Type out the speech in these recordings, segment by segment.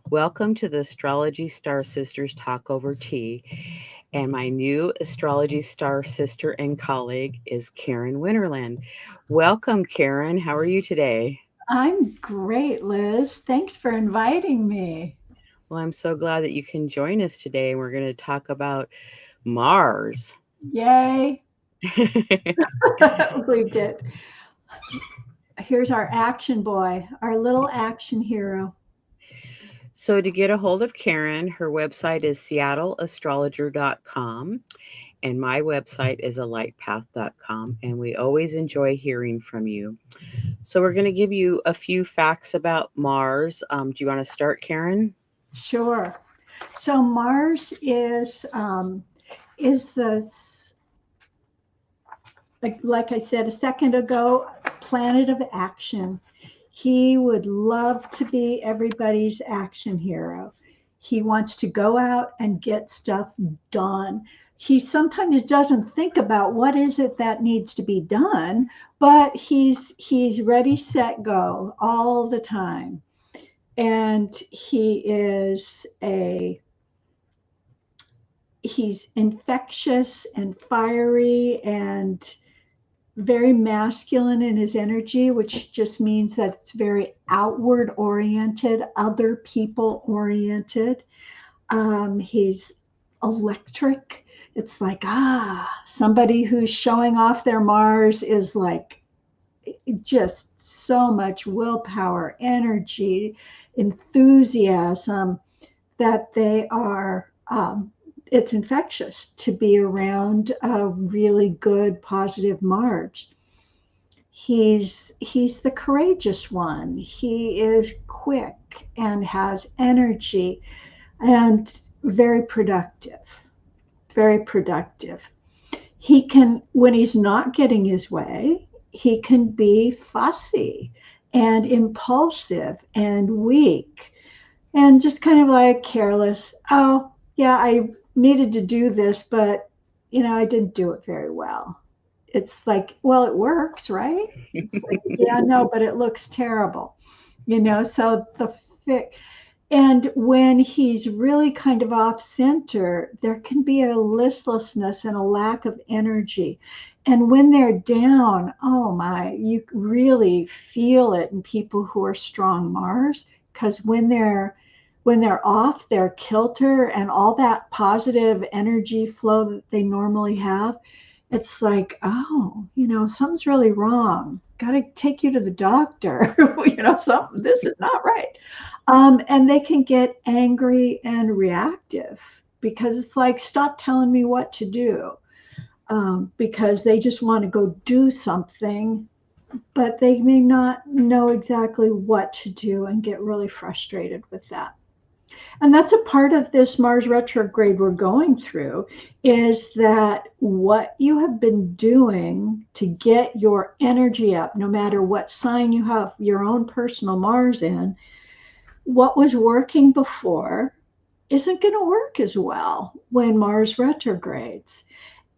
Welcome to the Astrology Star Sisters Talk Over Tea. And my new Astrology Star sister and colleague is Karen Wennerlind. Welcome, Karen. How are you today? I'm great, Liz. Thanks for inviting me. Well, I'm so glad that you can join us today. And we're going to talk about Mars. Yay. We did. Here's our action boy, our little action hero. So, to get a hold of Karen, her website is seattleastrologer.com. And my website is alightpath.com. And we always enjoy hearing from you. So we're going to give you a few facts about Mars. Do you want to start, Karen? Sure. So Mars is like I said a second ago, planet of action. He would love to be everybody's action hero. He wants to go out and get stuff done. He sometimes doesn't think about what is it that needs to be done, but he's ready, set, go all the time. And he's infectious and fiery and very masculine in his energy, which just means that it's very outward oriented, other people oriented. He's electric. It's like, somebody who's showing off their Mars is like just so much willpower, energy, enthusiasm that they are. It's infectious to be around a really good, positive Mars. He's the courageous one. He is quick and has energy and very productive. Very productive. He can, when he's not getting his way, he can be fussy and impulsive and weak and just kind of like careless. Oh, yeah, I needed to do this, but I didn't do it very well. It's like, well, it works, right? It's like, yeah, no, but it looks terrible. So the fix. And when he's really kind of off center, there can be a listlessness and a lack of energy. And when they're down, oh my, you really feel it in people who are strong Mars, because when they're off their kilter and all that positive energy flow that they normally have, it's like, oh, something's really wrong. Got to take you to the doctor. Something, this is not right. And they can get angry and reactive because it's like, stop telling me what to do. Because they just want to go do something, but they may not know exactly what to do and get really frustrated with that. And that's a part of this Mars retrograde we're going through, is that what you have been doing to get your energy up, no matter what sign you have your own personal Mars in, what was working before isn't going to work as well when Mars retrogrades.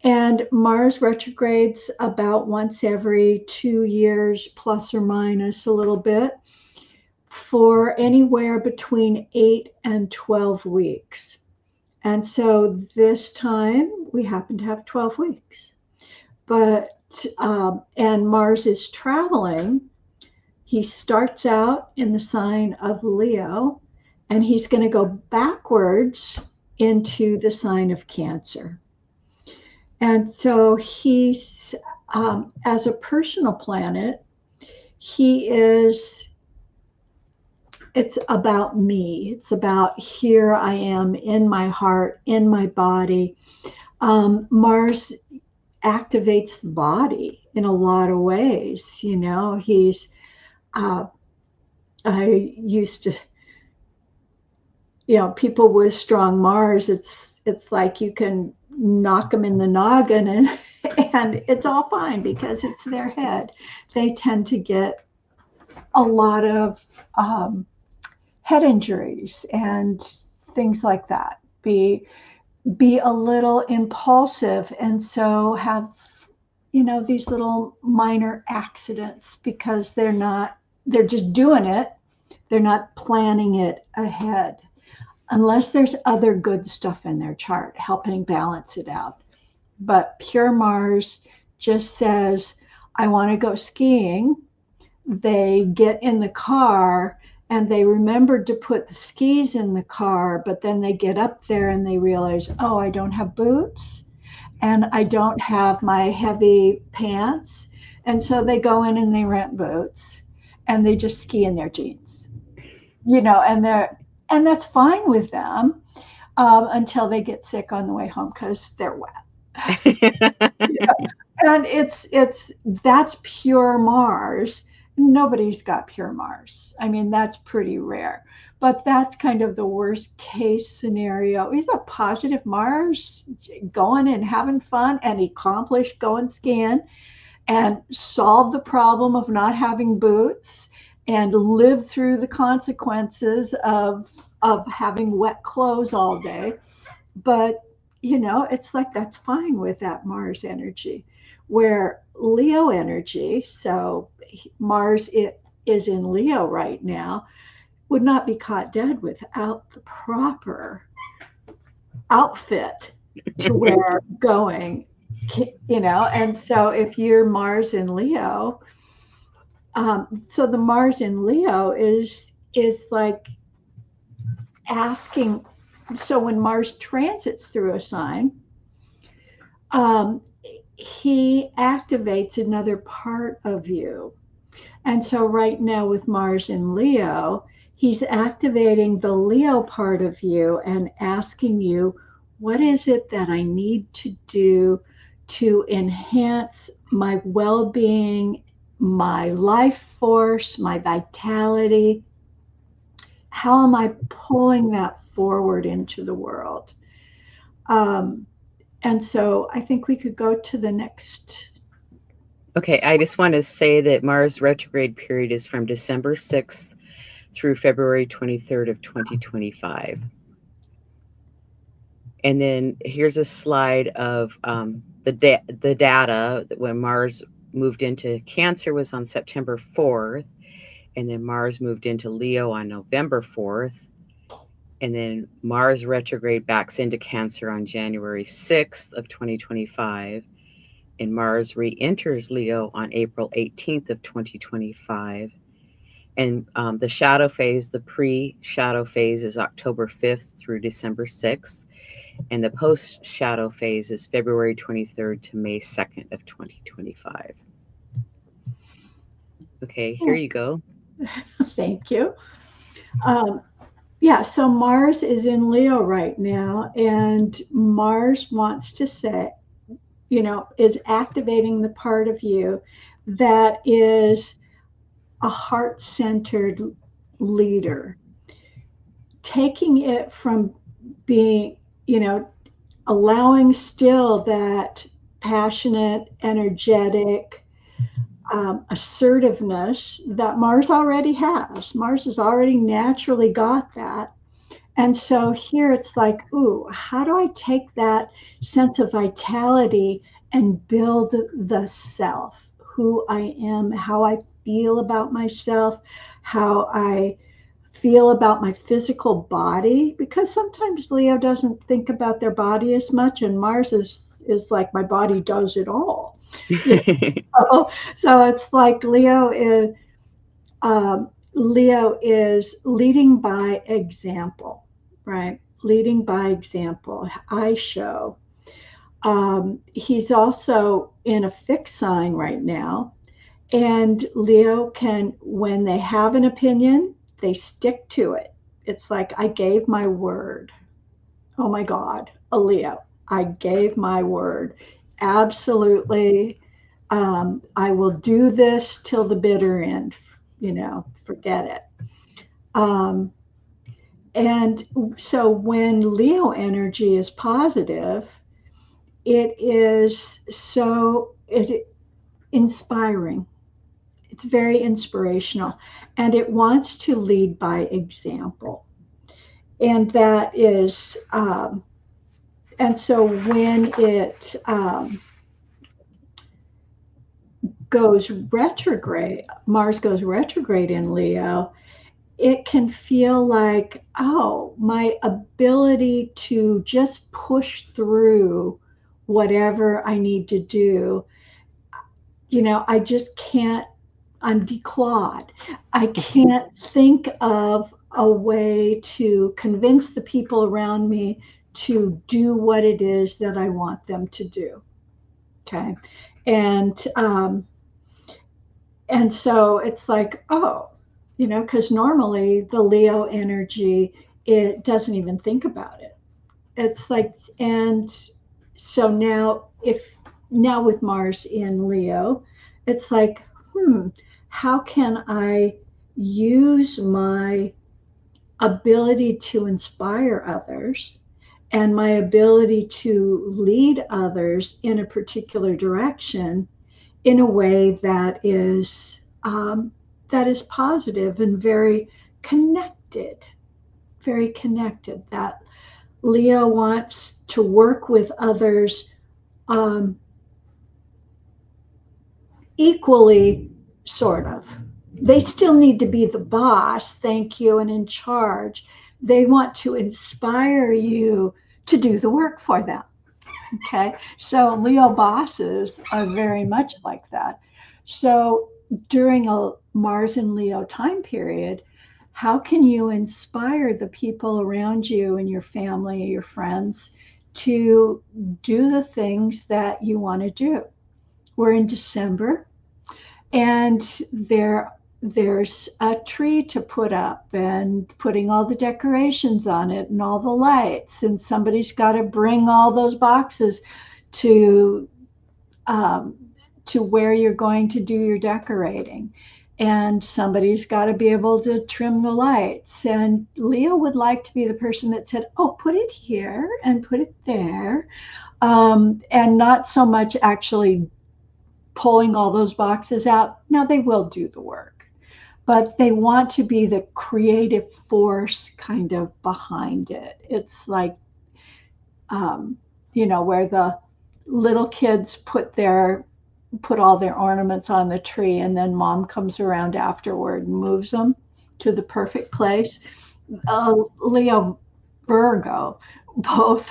And Mars retrogrades about once every 2 years, plus or minus a little bit, for anywhere between 8 and 12 weeks. And so this time we happen to have 12 weeks. And Mars is traveling. He starts out in the sign of Leo, and he's going to go backwards into the sign of Cancer. And so as a personal planet, it's about me. It's about, here I am in my heart, in my body. Mars activates the body in a lot of ways. I used to, people with strong Mars, it's like you can knock them in the noggin and it's all fine because it's their head. They tend to get a lot of head injuries and things like that. Be a little impulsive, and so have these little minor accidents because they're just doing it. They're not planning it ahead unless there's other good stuff in their chart helping balance it out. But pure Mars just says, I want to go skiing. They get in the car and they remembered to put the skis in the car, but then they get up there and they realize, oh, I don't have boots and I don't have my heavy pants. And so they go in and they rent boots and they just ski in their jeans, and that's fine with them until they get sick on the way home because they're wet. And it's that's pure Mars. Nobody's got pure Mars. I mean, that's pretty rare. But that's kind of the worst case scenario. He's a positive Mars, going and having fun and accomplished going skiing and solve the problem of not having boots and live through the consequences of having wet clothes all day. But it's like that's fine with that Mars energy. Where Leo energy, so Mars is in Leo right now, would not be caught dead without the proper outfit to wear going, and so if you're Mars in Leo, so the Mars in Leo is like asking. So when Mars transits through a sign, um, he activates another part of you. And so right now with Mars in Leo, he's activating the Leo part of you and asking you, what is it that I need to do to enhance my well-being, my life force, my vitality? How am I pulling that forward into the world? Um, and so I think we could go to the next. Okay, I just want to say that Mars retrograde period is from December 6th through February 23rd of 2025. And then here's a slide of the data that when Mars moved into Cancer was on September 4th, and then Mars moved into Leo on November 4th, and then Mars retrograde backs into Cancer on January 6th of 2025, and Mars re-enters Leo on April 18th of 2025. And the shadow phase, the pre-shadow phase is October 5th through December 6th. And the post-shadow phase is February 23rd to May 2nd of 2025. Okay, here you go. Thank you. Yeah, so Mars is in Leo right now, and Mars wants to say, is activating the part of you that is a heart centered leader, taking it from being, allowing still that passionate, energetic, assertiveness that Mars already has. Mars has already naturally got that. And so here it's like, ooh, how do I take that sense of vitality and build the self, who I am, how I feel about myself, how I feel about my physical body? Because sometimes Leo doesn't think about their body as much, and Mars is like, my body does it all. So it's like Leo is leading by example, right? Leading by example. I show. He's also in a fixed sign right now. And Leo can, when they have an opinion, they stick to it. It's like, I gave my word. Oh my God, a Leo. I gave my word. Absolutely. I will do this till the bitter end. Forget it. And so when Leo energy is positive, it is so inspiring. It's very inspirational, and it wants to lead by example. And that is, and so when it goes retrograde, Mars goes retrograde in Leo, it can feel like, oh, my ability to just push through whatever I need to do, I just can't, I'm declawed. I can't think of a way to convince the people around me to do what it is that I want them to do. Okay. And, and so it's like, oh, because normally the Leo energy, it doesn't even think about it. It's like, and so now with Mars in Leo, it's like, how can I use my ability to inspire others and my ability to lead others in a particular direction in a way that is positive and very connected. That Leo wants to work with others um, equally, sort of. They still need to be the boss, thank you, and in charge. They want to inspire you to do the work for them. Okay, so Leo bosses are very much like that. So during a Mars and Leo time period, how can you inspire the people around you and your family, your friends, to do the things that you want to do? We're in December, and there's a tree to put up and putting all the decorations on it and all the lights, and somebody's got to bring all those boxes to um, to where you're going to do your decorating, and somebody's got to be able to trim the lights. And Leo would like to be the person that said, oh, put it here and put it there, and not so much actually pulling all those boxes out. Now they will do the work, but they want to be the creative force kind of behind it. It's like, where the little kids put all their ornaments on the tree, and then mom comes around afterward and moves them to the perfect place. Leo, Virgo, both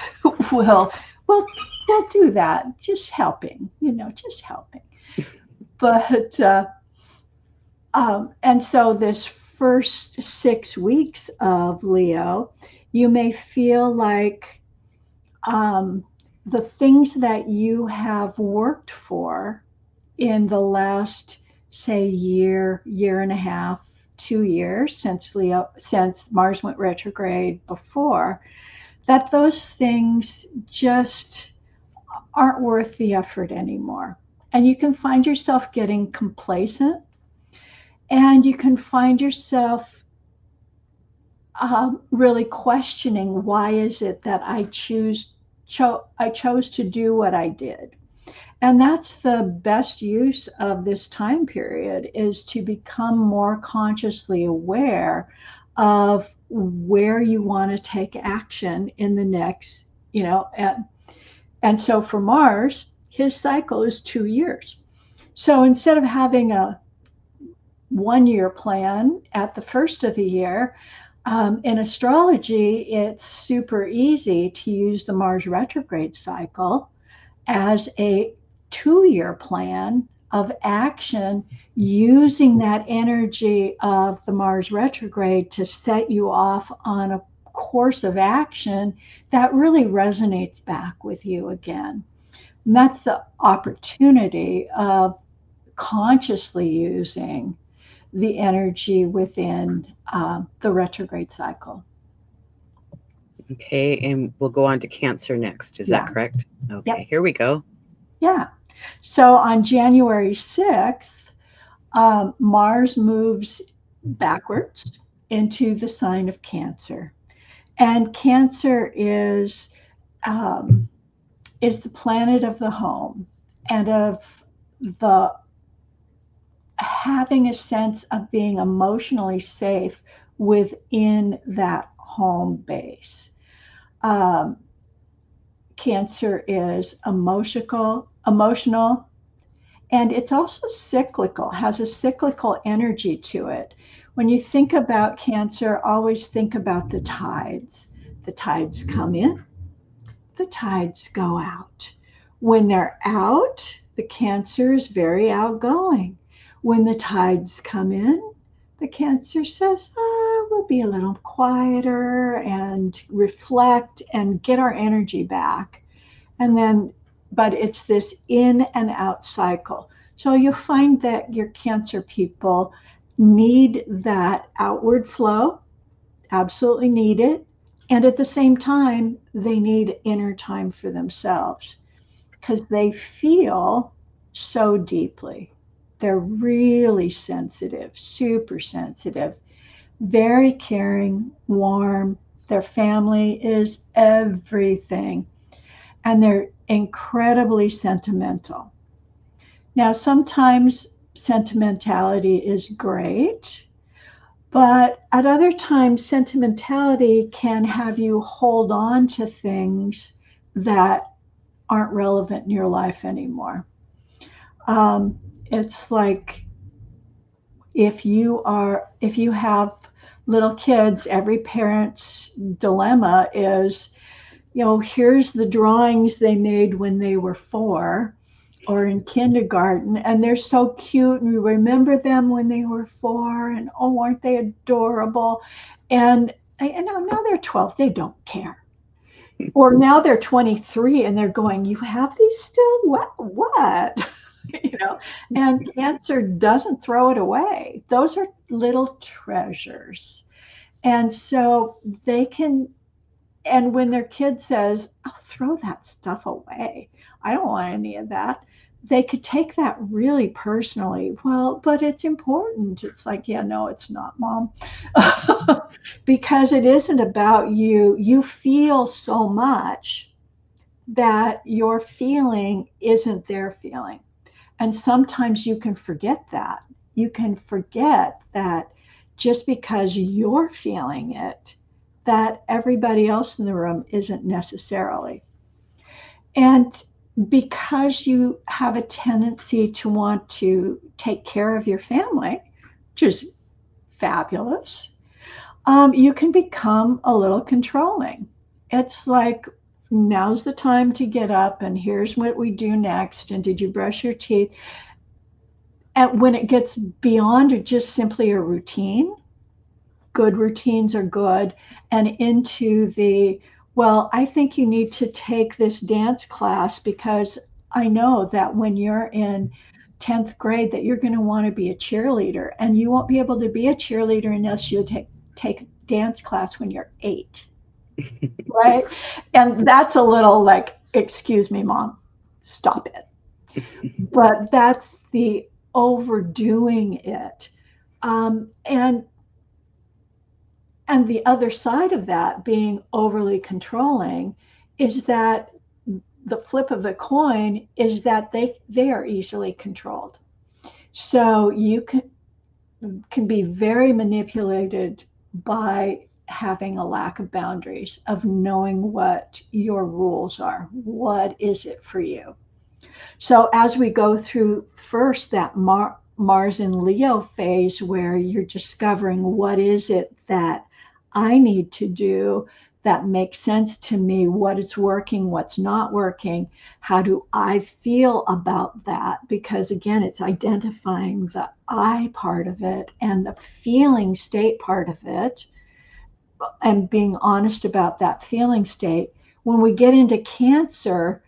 will will will do that, just helping, just helping. But and so this first 6 weeks of Leo, you may feel like the things that you have worked for in the last, say, year and a half, 2 years since Mars went retrograde before, that those things just aren't worth the effort anymore. And you can find yourself getting complacent, and you can find yourself really questioning, why is it that I chose to do what I did? And that's the best use of this time period, is to become more consciously aware of where you want to take action in the next, and so for Mars, his cycle is 2 years. So instead of having a 1 year plan at the first of the year, in astrology, it's super easy to use the Mars retrograde cycle as a 2 year plan of action, using that energy of the Mars retrograde to set you off on a course of action that really resonates back with you again. And that's the opportunity of consciously using the energy within the retrograde cycle. Okay, and we'll go on to Cancer next. Is that correct? Okay, yep. Here we go. Yeah. So on January 6th, Mars moves backwards into the sign of Cancer. And Cancer is the planet of the home and of the having a sense of being emotionally safe within that home base. Cancer is emotional, and it's also cyclical, has a cyclical energy to it. When you think about Cancer, always think about the tides. The tides come in, the tides go out. When they're out, the Cancer is very outgoing. When the tides come in, the Cancer says, we'll be a little quieter and reflect and get our energy back. And then, but it's this in and out cycle. So you find that your Cancer people need that outward flow, absolutely need it. And at the same time, they need inner time for themselves because they feel so deeply. They're really sensitive, super sensitive, very caring, warm. Their family is everything. And they're incredibly sentimental. Now, sometimes sentimentality is great, but at other times, sentimentality can have you hold on to things that aren't relevant in your life anymore. It's like if you have little kids, every parent's dilemma is, here's the drawings they made when they were 4 or in kindergarten, and they're so cute, and you remember them when they were 4, and oh, aren't they adorable? And now they're 12, they don't care. Or now they're 23 and they're going, you have these still? What? And Cancer doesn't throw it away. Those are little treasures. And so they can, and when their kid says, I'll throw that stuff away, I don't want any of that, they could take that really personally. Well, but it's important. It's like, yeah, no, it's not, Mom. Because it isn't about you. You feel so much that your feeling isn't their feeling. And sometimes you can forget that. You can forget that just because you're feeling it, that everybody else in the room isn't necessarily. And because you have a tendency to want to take care of your family, which is fabulous, you can become a little controlling. It's like, now's the time to get up, and here's what we do next. And did you brush your teeth? And when it gets beyond just simply a routine, good routines are good, and into the, well, I think you need to take this dance class because I know that when you're in 10th grade that you're going to want to be a cheerleader, and you won't be able to be a cheerleader unless you take dance class when you're 8. Right? And that's a little like, excuse me, Mom, stop it. But that's the overdoing it. And the other side of that, being overly controlling, is that the flip of the coin is that they are easily controlled. So you can be very manipulated by having a lack of boundaries, of knowing what your rules are. What is it for you? So as we go through first that Mars in Leo phase, where you're discovering what is it that I need to do that makes sense to me, what is working, what's not working, how do I feel about that? Because again, it's identifying the I part of it and the feeling state part of it, and being honest about that feeling state. When we get into Cancer,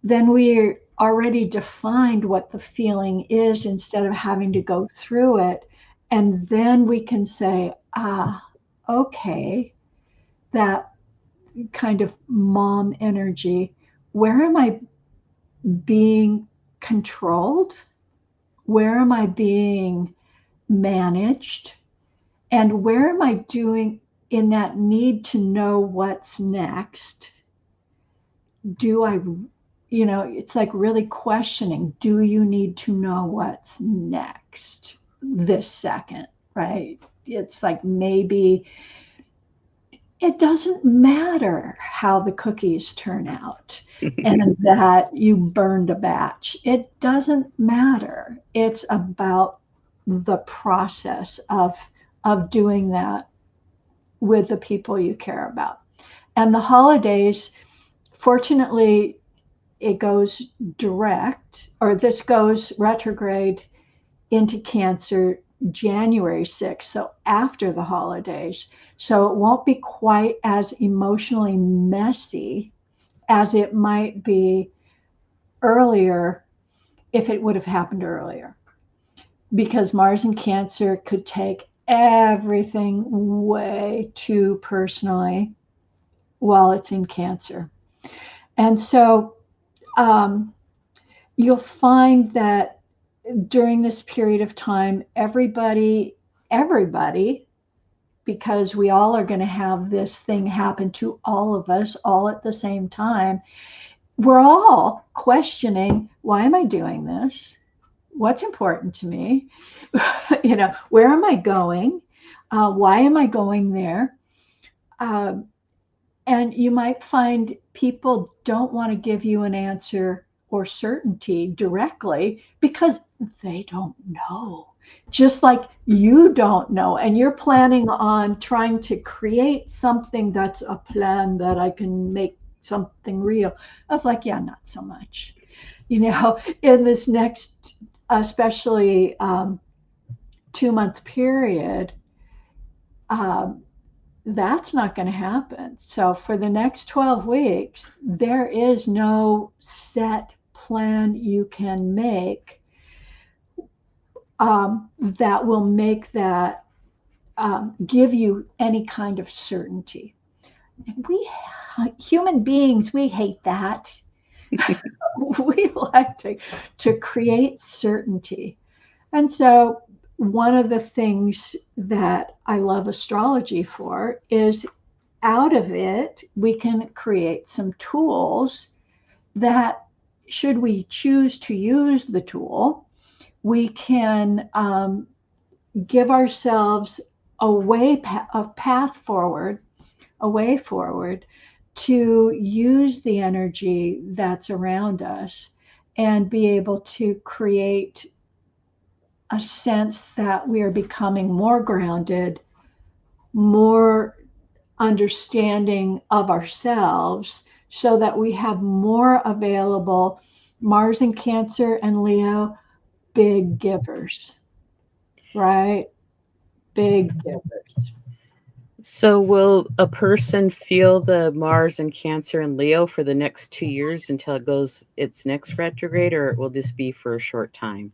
then we're already defined what the feeling is instead of having to go through it. And then we can say, okay, that kind of mom energy, where am I being controlled? Where am I being managed? And where am I doing in that need to know what's next? Do I, it's like really questioning, do you need to know what's next this second, right? It's like, maybe it doesn't matter how the cookies turn out and that you burned a batch. It doesn't matter. It's about the process of of doing that with the people you care about. And the holidays, fortunately, it goes direct, or this goes retrograde into Cancer January 6th, so after the holidays. So it won't be quite as emotionally messy as it might be earlier if it would have happened earlier. Because Mars in Cancer could take everything way too personally while it's in Cancer. And so you'll find that during this period of time, everybody, because we all are going to have this thing happen to all of us all at the same time, we're all questioning, why am I doing this? What's important to me? Where am I going? Why am I going there? And you might find people don't want to give you an answer or certainty directly because they don't know. Just like you don't know, and you're planning on trying to create something that's a plan that I can make something real. I was like, yeah, not so much. In this next, especially 2-month period, that's not going to happen. So for the next 12 weeks, there is no set plan you can make that will make that give you any kind of certainty. And we human beings, we hate that. We like to create certainty. And so one of the things that I love astrology for is out of it, we can create some tools that, should we choose to use the tool, we can give ourselves a path forward, a way forward to use the energy that's around us and be able to create a sense that we are becoming more grounded, more understanding of ourselves, so that we have more available. Mars in Cancer and Leo, big givers, right? Big givers. So will a person feel the Mars and Cancer and Leo for the next 2 years until it goes its next retrograde, or it will just be for a short time?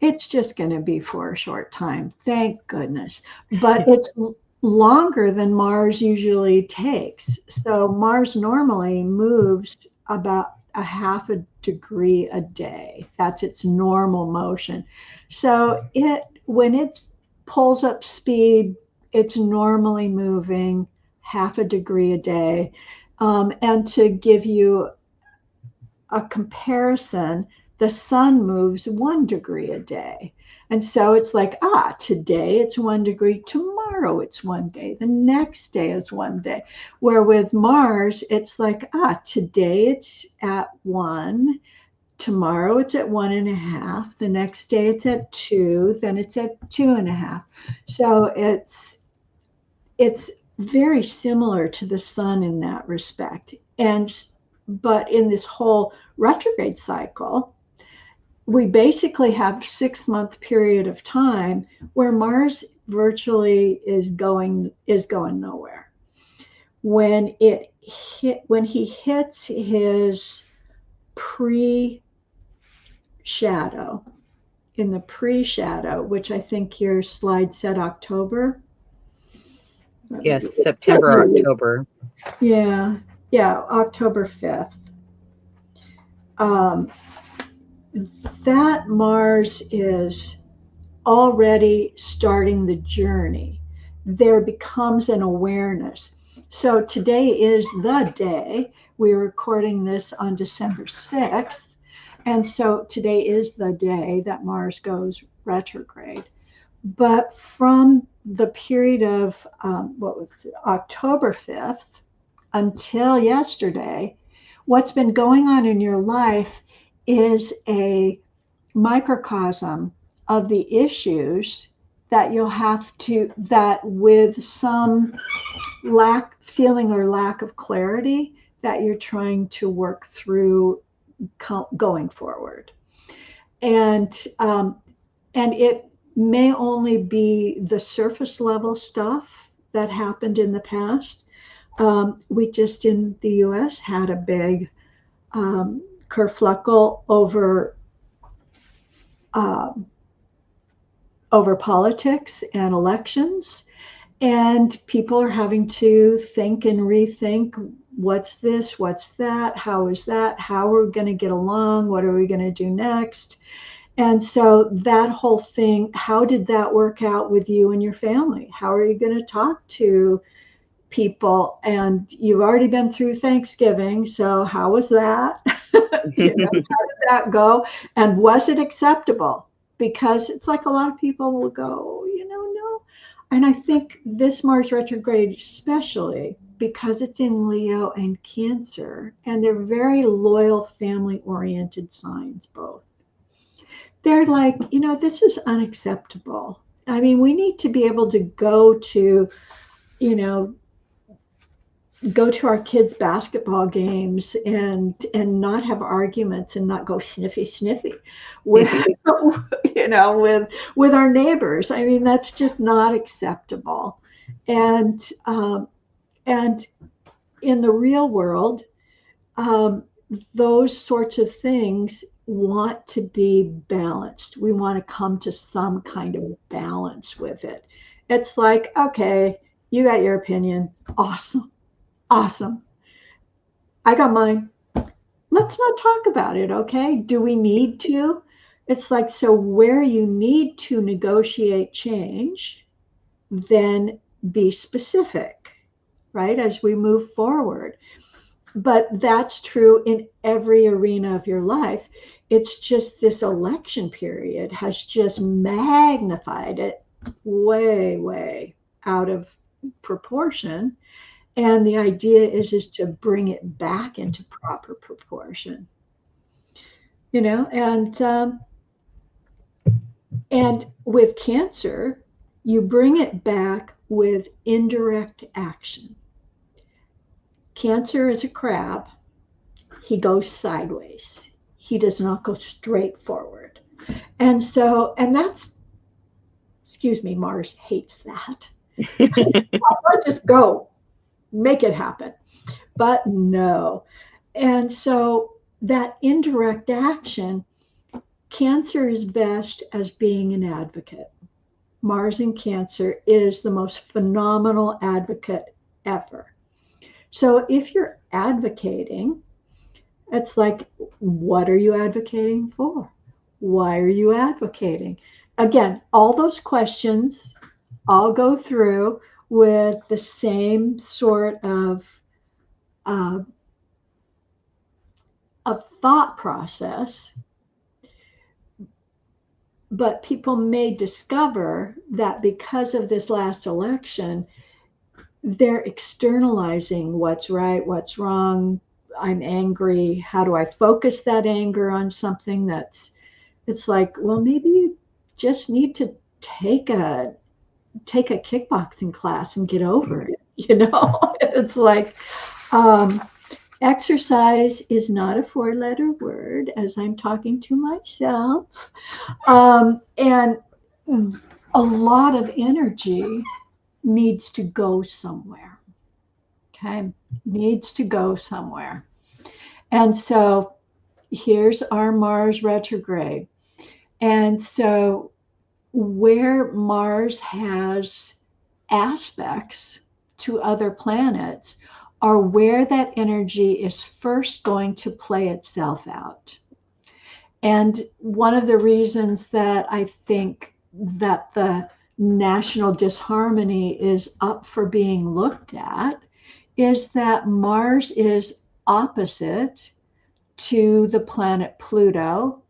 It's just going to be for a short time, thank goodness. But it's longer than Mars usually takes. So Mars normally moves about a half a degree a day. That's its normal motion. So when it pulls up speed, it's normally moving half a degree a day. And to give you a comparison, the sun moves 1 degree a day. And so it's like, today it's 1 degree, tomorrow it's 1 day, the next day is 1 day. Where with Mars, it's like, today it's at 1, tomorrow it's at 1.5, the next day it's at 2, then it's at 2.5. So it's very similar to the sun in that respect. But in this whole retrograde cycle, we basically have 6-month period of time where Mars virtually is going nowhere. When he hits his pre-shadow, in the pre-shadow, which I think your slide said October. Yes, September, October. Yeah, October 5th. That Mars is already starting the journey. There becomes an awareness. So today is the day. We're recording this on December 6th. And so today is the day that Mars goes retrograde. But from the period of October 5th until yesterday, what's been going on in your life is a microcosm of the issues that you'll have to, that with some feeling or lack of clarity, that you're trying to work through going forward. And it may only be the surface level stuff that happened in the past. We just in the US had a big kerfluckle over politics and elections. And people are having to think and rethink, what's this, what's that, how is that, how are we going to get along, what are we going to do next? And so that whole thing, how did that work out with you and your family? How are you going to talk to people? And you've already been through Thanksgiving, so how was that? How did that go? And was it acceptable? Because it's like a lot of people will go, no. And I think this Mars retrograde, especially because it's in Leo and Cancer, and they're very loyal, family-oriented signs, both. They're like, this is unacceptable. I mean, we need to be able to go to our kids' basketball games and not have arguments and not go sniffy with with our neighbors. I mean, that's just not acceptable. And in the real world, those sorts of things want to be balanced. We want to come to some kind of balance with it. It's like, okay, you got your opinion. Awesome. I got mine. Let's not talk about it, okay? Do we need to? It's like, so where you need to negotiate change, then be specific, right? As we move forward. But that's true in every arena of your life. It's just this election period has just magnified it way out of proportion. And the idea is to bring it back into proper proportion, and with Cancer, you bring it back with indirect action. Cancer is a crab. He goes sideways. He does not go straight forward. And that's, excuse me, Mars hates that. Let's just go. Make it happen. But no. And so that indirect action, Cancer is best as being an advocate. Mars in Cancer is the most phenomenal advocate ever. So if you're advocating, it's like, what are you advocating for? Why are you advocating? Again, all those questions all go through with the same sort of thought process, but people may discover that because of this last election, they're externalizing what's right, what's wrong. I'm angry. How do I focus that anger on something it's like, well, maybe you just need to take a kickboxing class and get over it. It's like, exercise is not a 4-letter word, as I'm talking to myself. And a lot of energy needs to go somewhere. Okay, needs to go somewhere. And so here's our Mars retrograde. And so where Mars has aspects to other planets are where that energy is first going to play itself out. And one of the reasons that I think that the national disharmony is up for being looked at is that Mars is opposite to the planet Pluto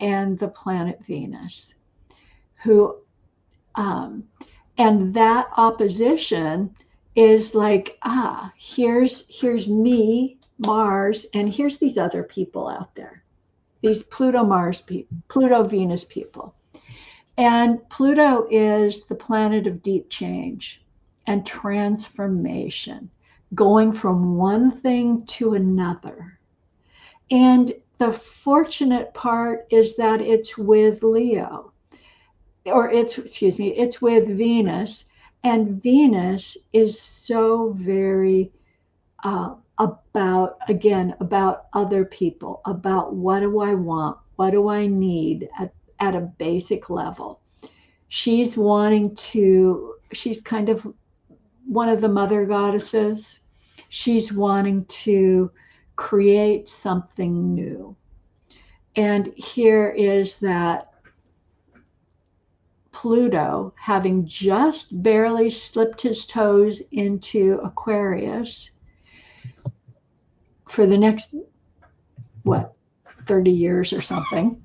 and the planet Venus, who and that opposition is like, here's me, Mars, and here's these other people out there, these Pluto Venus people. And Pluto is the planet of deep change and transformation, going from one thing to another. And the fortunate part is that it's with Leo, or it's with Venus. And Venus is so very about other people, about what do I want, what do I need at a basic level. She's kind of one of the mother goddesses. She's wanting to create something new. And here is that Pluto, having just barely slipped his toes into Aquarius for the next, 30 years or something.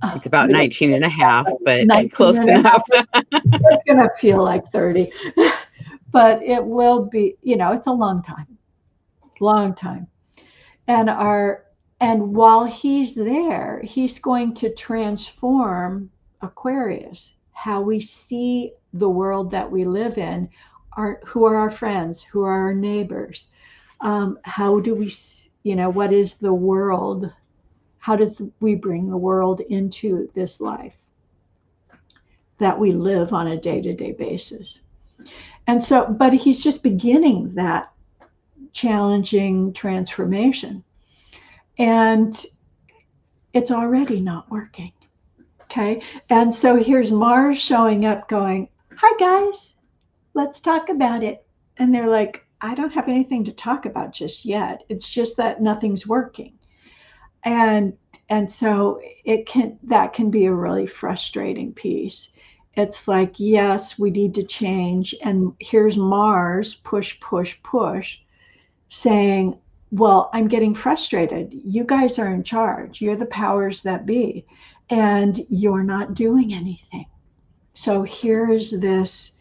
It's about 19 and a half, but 19 close and a enough. It's going to feel like 30, but it will be, it's a long time, long time. And while he's there, he's going to transform Aquarius, how we see the world that we live in, who are our friends, who are our neighbors, how do we, what is the world? How does we bring the world into this life that we live on a day-to-day basis? And so, but he's just beginning that challenging transformation. And it's already not working. Okay. And so here's Mars showing up going, hi guys, let's talk about it. And they're like, I don't have anything to talk about just yet. It's just that nothing's working. And so that can be a really frustrating piece. It's like, yes, we need to change. And here's Mars, push, push, push, saying, well, I'm getting frustrated. You guys are in charge. You're the powers that be, and you're not doing anything. So here's this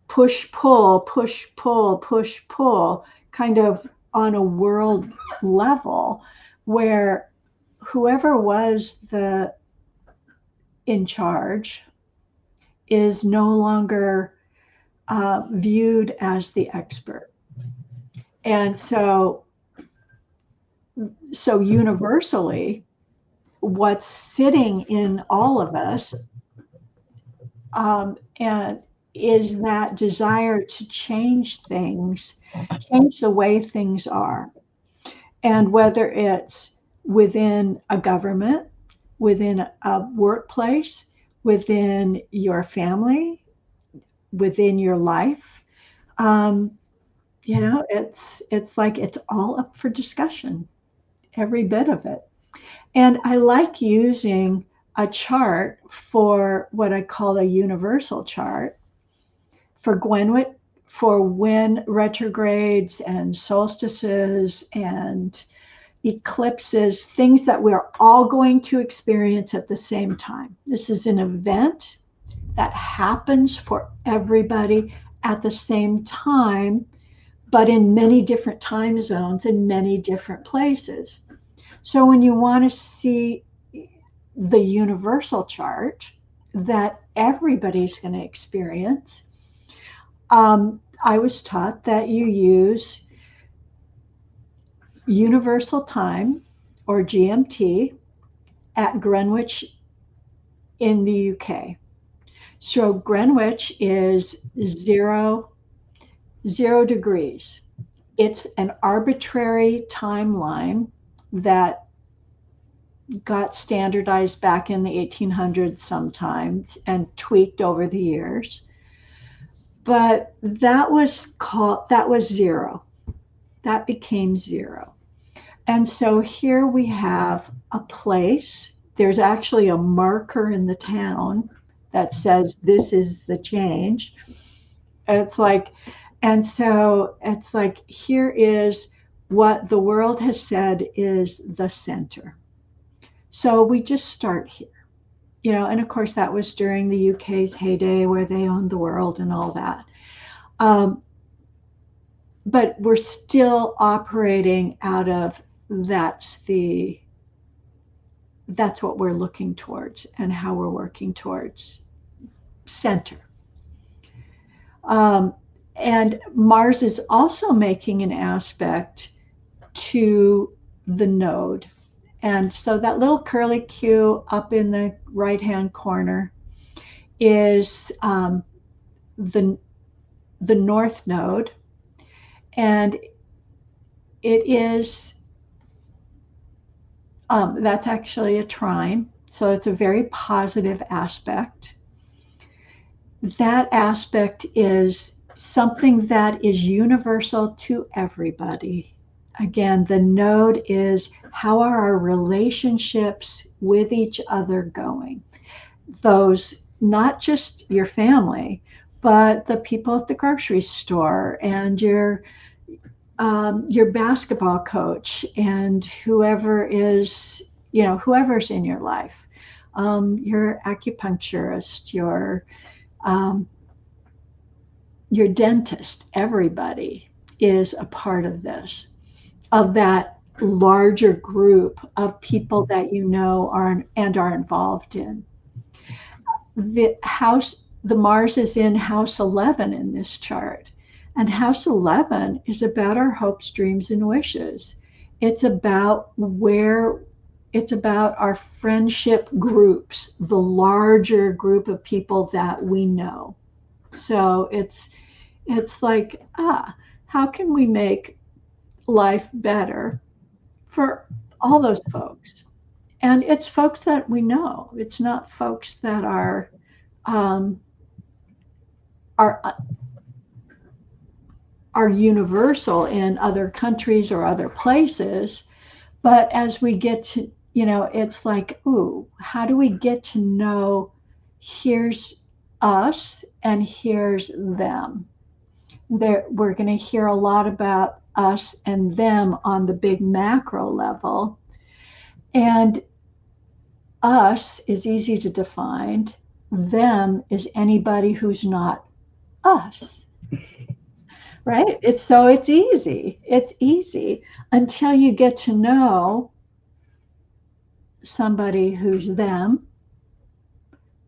push, pull, push, pull, push, pull, kind of on a world level, where whoever was in charge is no longer viewed as the expert. And so universally, what's sitting in all of us and is that desire to change things, change the way things are. And whether it's within a government, within a workplace, within your family, within your life, it's like it's all up for discussion, every bit of it. And I like using a chart for what I call a universal chart for when retrogrades and solstices and eclipses, things that we're all going to experience at the same time. This is an event that happens for everybody at the same time, but in many different time zones in many different places. So when you want to see the universal chart that everybody's going to experience, I was taught that you use universal time, or GMT, at Greenwich in the UK. So Greenwich is zero degrees. It's an arbitrary timeline that got standardized back in the 1800s sometimes and tweaked over the years. But that was zero. That became zero. And so here we have a place. There's actually a marker in the town that says this is the change. And so it's like, here is what the world has said is the center. So we just start here, and of course that was during the UK's heyday where they owned the world and all that. But we're still operating out of that's the that's what we're looking towards and how we're working towards center. Um, and Mars is also making an aspect to the node. And so that little curly Q up in the right hand corner is the, the north node. And it is, that's actually a trine. So it's a very positive aspect. That aspect is something that is universal to everybody. Again, the node is how are our relationships with each other going? Those, not just your family, but the people at the grocery store and your basketball coach and whoever is, whoever's in your life, your acupuncturist, um, your dentist, everybody is a part of this, of that larger group of people that you know are involved in. The Mars is in house 11 in this chart. And house 11 is about our hopes, dreams, and wishes. It's about our friendship groups, the larger group of people that we know. So it's like, how can we make life better for all those folks? And it's folks that we know. It's not folks that um, are are universal in other countries or other places. But as we get to, it's like, ooh, how do we get to know here's us and here's them? We're going to hear a lot about us and them on the big macro level. And us is easy to define. Them is anybody who's not us. Right? It's easy. It's easy until you get to know somebody who's them.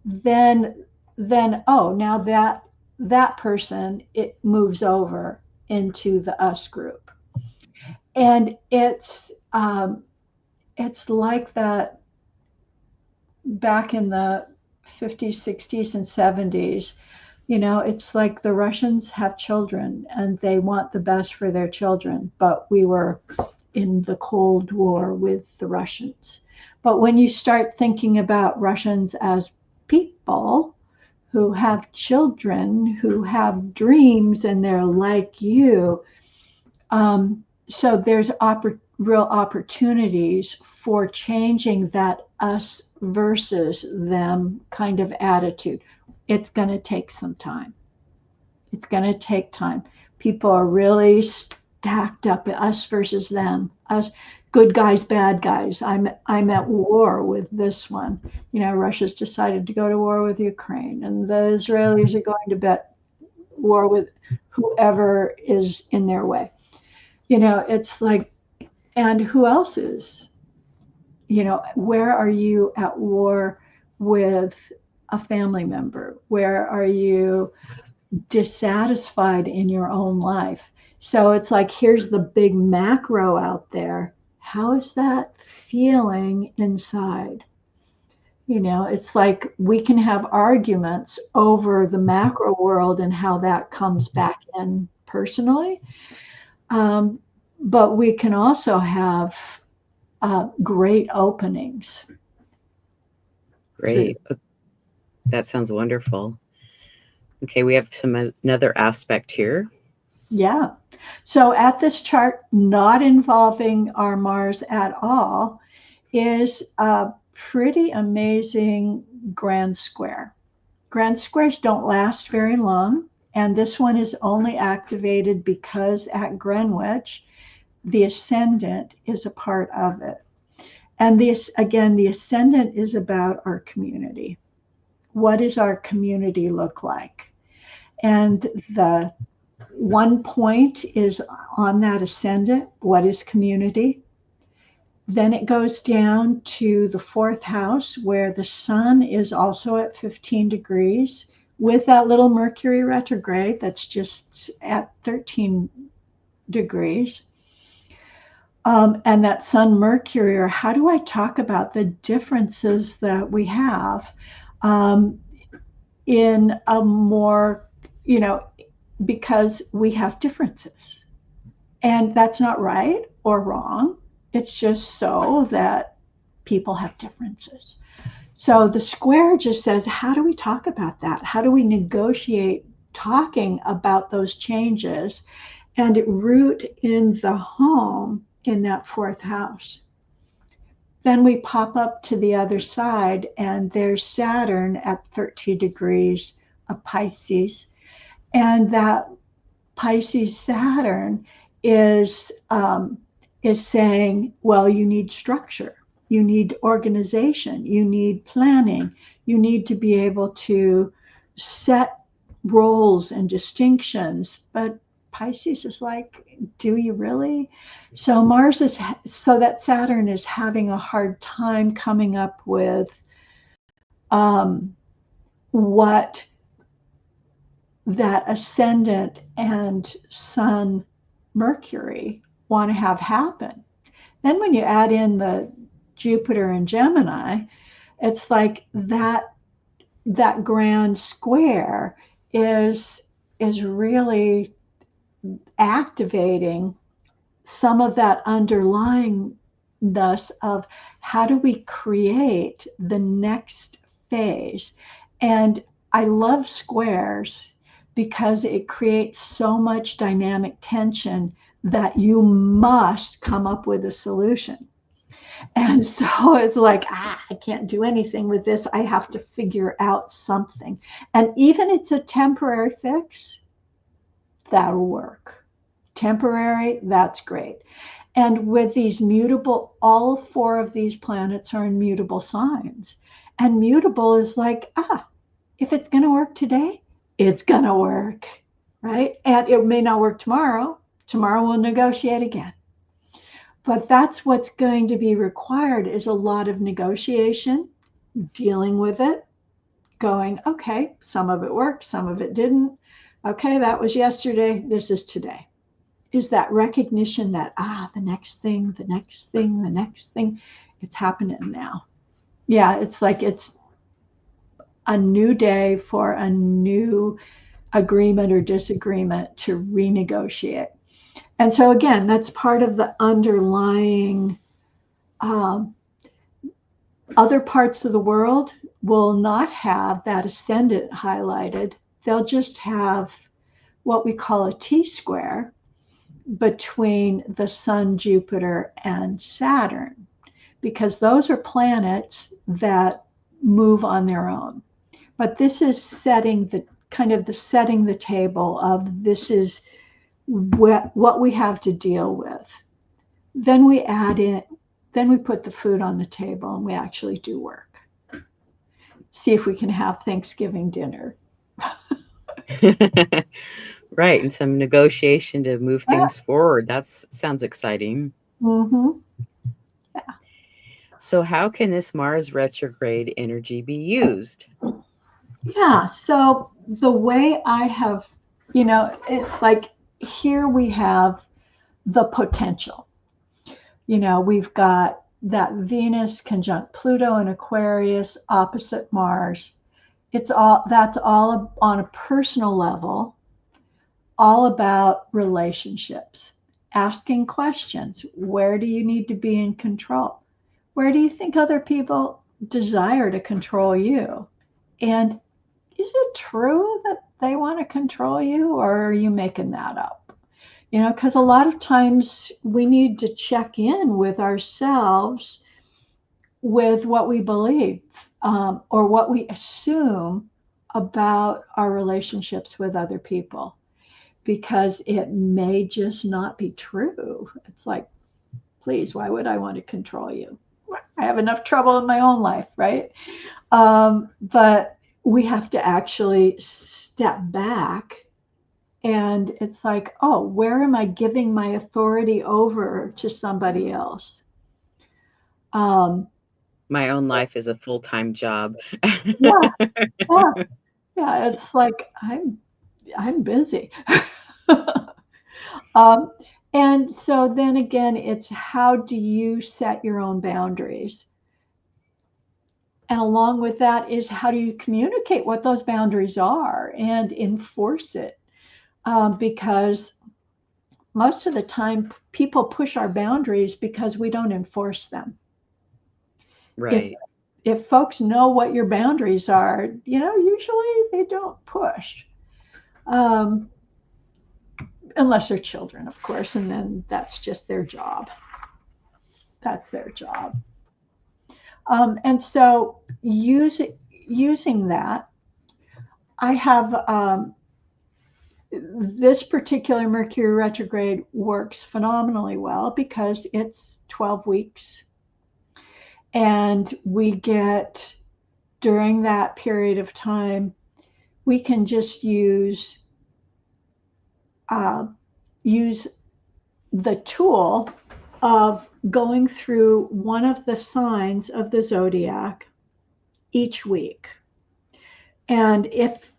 Then oh, now that person, it moves over into the us group. And it's like that back in the 50s, 60s, and 70s. It's like the Russians have children and they want the best for their children, but we were in the Cold War with the Russians. But when you start thinking about Russians as people who have children, who have dreams, and they're like you, so there's real opportunities for changing that us versus them kind of attitude. It's going to take some time. It's going to take time. People are really stacked up, us versus them, us good guys, bad guys. I'm at war with this one. Russia's decided to go to war with Ukraine, and the Israelis are going to war with whoever is in their way. It's like, and who else is? Where are you at war with a family member? Where are you dissatisfied in your own life? So it's like, here's the big macro out there. How is that feeling inside? It's like we can have arguments over the macro world and how that comes back in personally. But we can also have great openings. Great. That sounds wonderful. Okay, we have another aspect here. Yeah. So at this chart, not involving our Mars at all, is a pretty amazing grand square. Grand squares don't last very long, and this one is only activated because at Greenwich, the ascendant is a part of it. And this, again, the ascendant is about our community. What does our community look like? And the one point is on that ascendant. What is community? Then it goes down to the fourth house where the sun is also at 15 degrees with that little Mercury retrograde that's just at 13 degrees. And that Sun Mercury, or how do I talk about the differences that we have um, in a more, because we have differences. And that's not right or wrong. It's just so that people have differences. So the square just says, how do we talk about that? How do we negotiate talking about those changes and root in the home in that fourth house? Then we pop up to the other side, and there's Saturn at 13 degrees of Pisces. And that Pisces Saturn is saying, well, you need structure, you need organization, you need planning, you need to be able to set roles and distinctions. But Pisces is like, do you really? So that Saturn is having a hard time coming up with um, what that ascendant and sun Mercury want to have happen. Then when you add in the Jupiter and Gemini, it's like that grand square is really activating some of that underlyingness of how do we create the next phase. And I love squares because it creates so much dynamic tension that you must come up with a solution. And so it's like, I can't do anything with this. I have to figure out something. And even it's a temporary fix, that'll work. Temporary, that's great. And with these mutable, all four of these planets are in mutable signs. And mutable is like, if it's going to work today, it's going to work, right? And it may not work tomorrow. Tomorrow we'll negotiate again. But that's what's going to be required is a lot of negotiation, dealing with it, going, okay, some of it worked, some of it didn't. Okay, that was yesterday, this is today. Is that recognition that, the next thing, the next thing, the next thing, it's happening now. Yeah, it's like it's a new day for a new agreement or disagreement to renegotiate. And so again, that's part of the underlying other parts of the world will not have that ascendant highlighted. They'll just have what we call a T-square between the Sun, Jupiter, and Saturn, because those are planets that move on their own. But this is setting the table of this is what we have to deal with. Then we put the food on the table and we actually do work. See if we can have Thanksgiving dinner. Right, and some negotiation to move Yeah. things forward. That sounds exciting. Mm-hmm. So, how can this Mars retrograde energy be used? Yeah. So the way I have, it's like here we have the potential. We've got that Venus conjunct Pluto in Aquarius opposite Mars. That's all on a personal level, all about relationships, asking questions. Where do you need to be in control? Where do you think other people desire to control you? And is it true that they want to control you, or are you making that up? Because a lot of times we need to check in with ourselves with what we believe or what we assume about our relationships with other people, because it may just not be true. It's like, please, why would I want to control you? I have enough trouble in my own life, right? But we have to actually step back, and it's like, where am I giving my authority over to somebody else? Um, My own life is a full-time job. yeah, yeah, yeah. It's like I'm busy. um, and so then again, it's how do you set your own boundaries? And along with that is how do you communicate what those boundaries are and enforce it? Because most of the time, people push our boundaries because we don't enforce them. If Right. if folks know what your boundaries are, usually they don't push, um, unless they're children, of course, and then that's just their job. That's their job. And so using that, I have this particular Mercury retrograde works phenomenally well because it's 12 weeks. And we get, during that period of time, we can just uh, use the tool of going through one of the signs of the zodiac each week. And if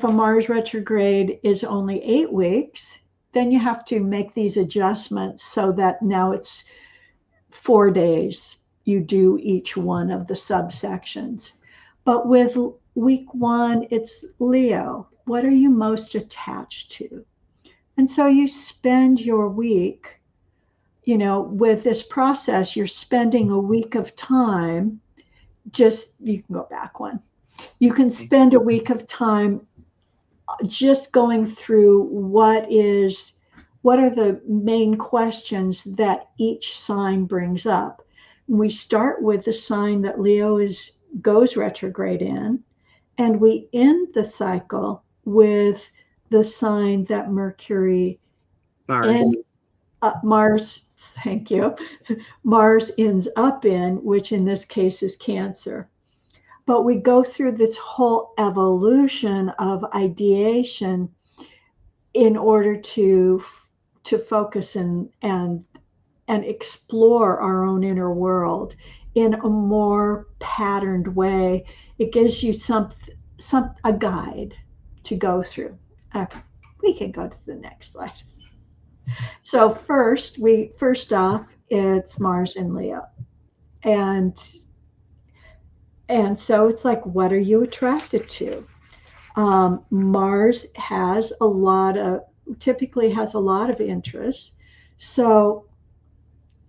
a Mars retrograde is only 8 weeks, then you have to make these adjustments so that now it's 4 days you do each one of the subsections. But with week one, it's Leo. What are you most attached to? And so you spend your week, with this process, you're spending a week of time. You can go back one. You can spend a week of time just going through what are the main questions that each sign brings up. We start with the sign that Leo goes retrograde in, and we end the cycle with the sign that Mercury Mars. and Mars, thank you, Mars ends up in, which in this case is Cancer. But we go through this whole evolution of ideation in order to focus and explore our own inner world in a more patterned way. It gives you a guide to go through. Okay, we can go to the next slide. So first off, it's Mars in Leo, and so it's like, what are you attracted to? Mars typically has a lot of interests. So,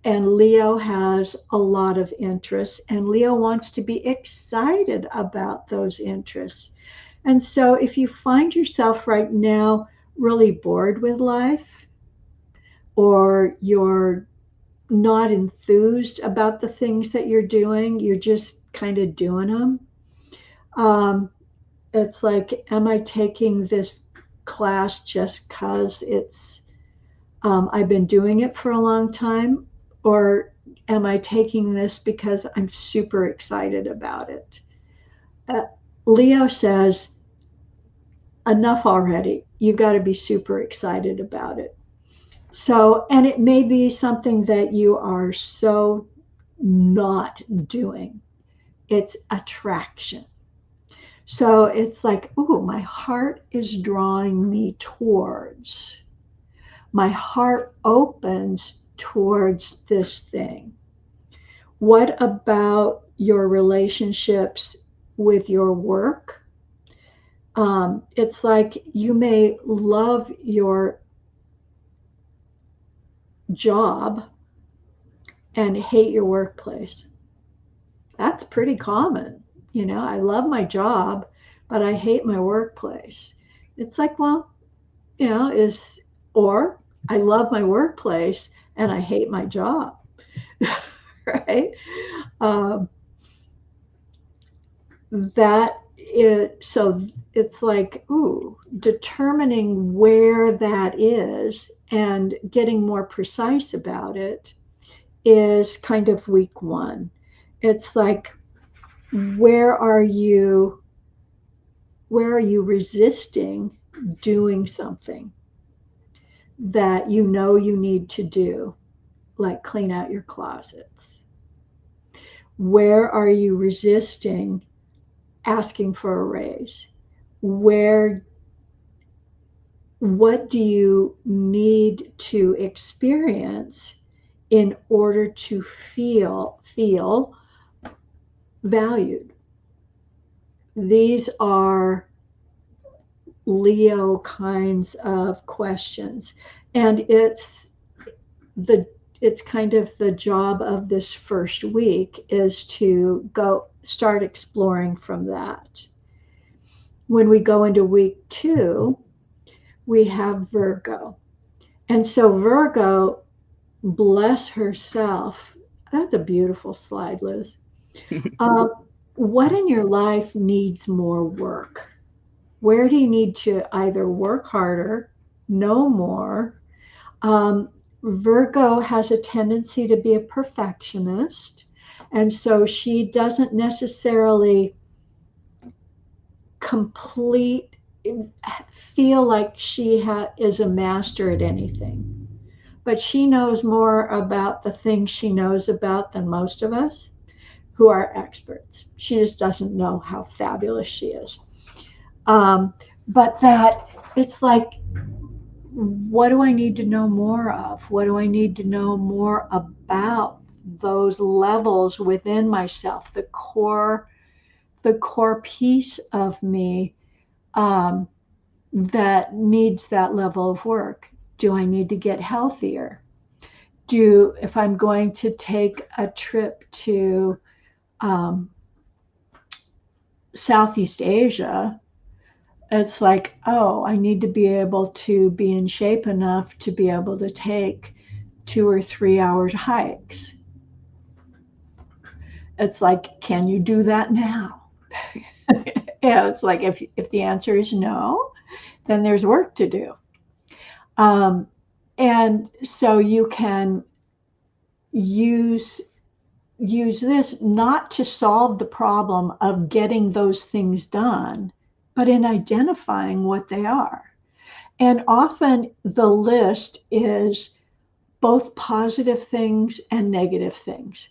and Leo has a lot of interests, and Leo wants to be excited about those interests. And so, if you find yourself right now really bored with life, or you're not enthused about the things that you're doing, you're just kind of doing them. It's like, am I taking this class just because I've been doing it for a long time? Or am I taking this because I'm super excited about it? Uh, Leo says, enough already. You've got to be super excited about it. So, and it may be something that you are so not doing. It's attraction. So it's like, ooh, my heart is drawing me towards. My heart opens towards this thing. What about your relationships with your work? It's like you may love your job and hate your workplace. That's pretty common. I love my job, but I hate my workplace. It's like, well, or I love my workplace and I hate my job, right? Um, so it's like, ooh, determining where that is and getting more precise about it is kind of week one. It's like, where are you resisting doing something that you need to do? like clean out your closets? Where are you resisting asking for a raise? Where, what do you need to experience in order to feel valued? These are Leo kinds of questions. And the it's kind of the job of this first week is to go start exploring from that. When we go into week 2, we have Virgo. And so Virgo, bless herself, that's a beautiful slide, Liz. Uh, what in your life needs more work? Where do you need to either work harder, know more? Virgo has a tendency to be a perfectionist, and so she doesn't necessarily complete feel like she is a master at anything, but she knows more about the things she knows about than most of us who are experts. She just doesn't know how fabulous she is. Um, but that it's like, what do I need to know more of? What do I need to know more about those levels within myself, the core piece of me um, that needs that level of work? Do I need to get healthier? If I'm going to take a trip to um, Southeast Asia, it's like, oh, I need to be able to be in shape enough to be able to take 2 or 3 hour hikes. It's like, can you do that now? Yeah, it's like if the answer is no, then there's work to do. Um, and so you can use this not to solve the problem of getting those things done, but in identifying what they are. And often the list is both positive things and negative things,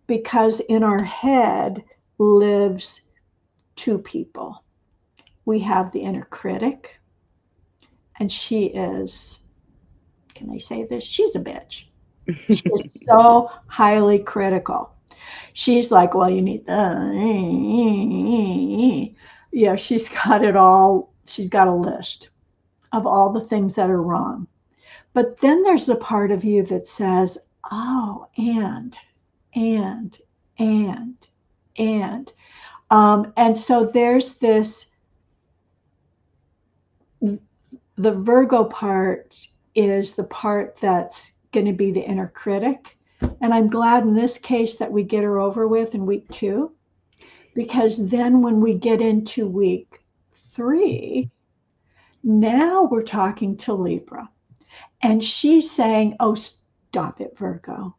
because in our head lives two people. We have the inner critic, and she is, can I say this? She's a bitch. She's so highly critical. She's like, well, you need the, yeah, she's got it all. She's got a list of all the things that are wrong. But then there's a part of you that says, oh, and, and, and. And so there's this, the Virgo part is the part that's going to be the inner critic. And I'm glad in this case that we get her over with in week 2, because then when we get into week 3, now we're talking to Libra. And she's saying, oh, stop it, Virgo.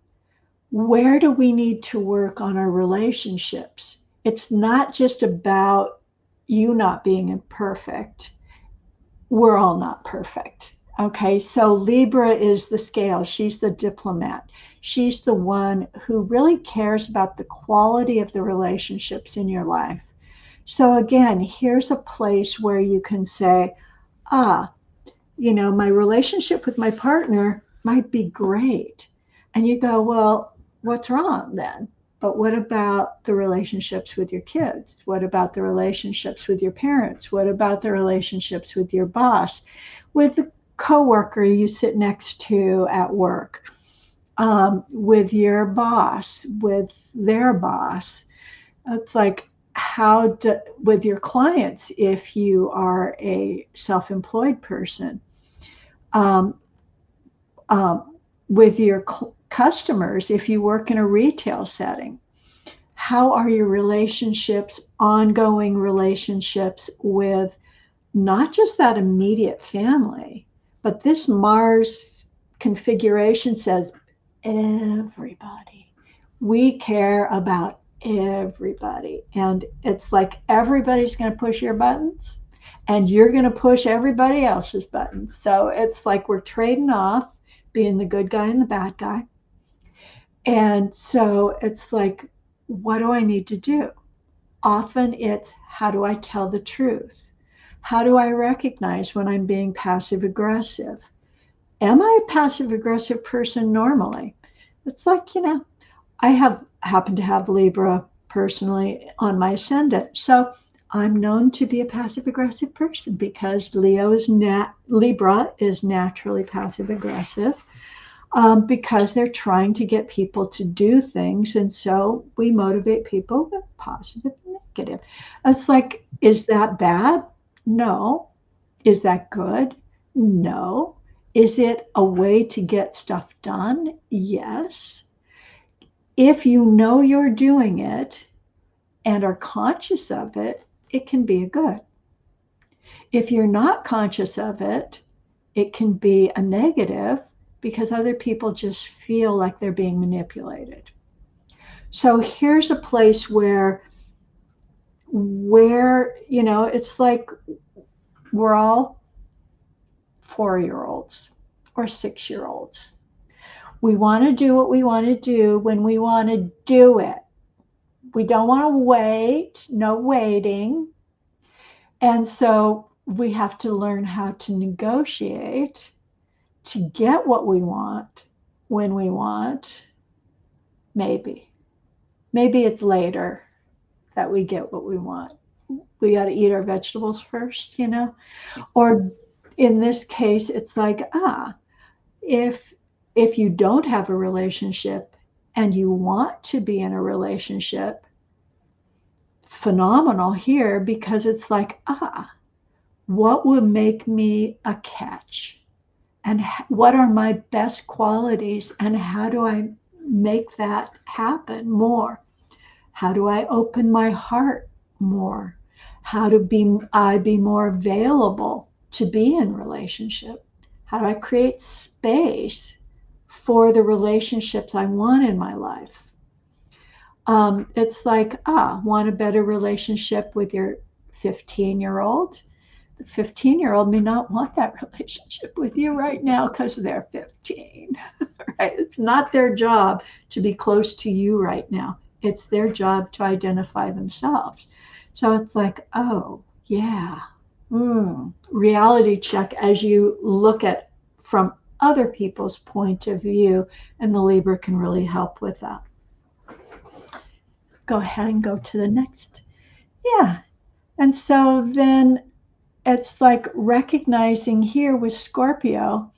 Where do we need to work on our relationships? It's not just about you not being imperfect. We're all not perfect. Okay, so Libra is the scale. She's the diplomat. She's the one who really cares about the quality of the relationships in your life. So again, here's a place where you can say, my relationship with my partner might be great. And you go, well, what's wrong then? But what about the relationships with your kids? What about the relationships with your parents? What about the relationships with your boss, with the coworker you sit next to at work, with your boss, with their boss? It's like, with your clients, if you are a self-employed person, um, with your customers, if you work in a retail setting, how are your relationships, ongoing relationships with not just that immediate family, but this Mars configuration says everybody. We care about everybody. And it's like everybody's going to push your buttons and you're going to push everybody else's buttons. So it's like we're trading off being the good guy and the bad guy. And so it's like, what do I need to do? Often it's, how do I tell the truth? How do I recognize when I'm being passive aggressive? Am I a passive aggressive person normally? It's like, I happen to have Libra personally on my ascendant. So I'm known to be a passive aggressive person because Libra is naturally passive aggressive, because they're trying to get people to do things. And so we motivate people with positive and negative. It's like, is that bad? No. Is that good? No. Is it a way to get stuff done? Yes. If you know you're doing it and are conscious of it, it can be a good. If you're not conscious of it, it can be a negative because other people just feel like they're being manipulated. So here's a place where it's like we're all 4-year-olds or 6-year-olds. We want to do what we want to do when we want to do it. We don't want to wait, no waiting. And so we have to learn how to negotiate to get what we want when we want. Maybe it's later that we get what we want. We got to eat our vegetables first, or in this case, it's like, if you don't have a relationship and you want to be in a relationship, phenomenal here, because it's like, what would make me a catch? And what are my best qualities? And how do I make that happen more? How do I open my heart more? How do I be more available to be in relationship? How do I create space for the relationships I want in my life? It's like, want a better relationship with your 15-year-old? The 15-year-old may not want that relationship with you right now because they're 15, right? It's not their job to be close to you right now. It's their job to identify themselves. So it's like, oh, yeah. Reality check as you look at from other people's point of view, and the Libra can really help with that. Go ahead and go to the next. Yeah. And so then it's like recognizing here with Scorpio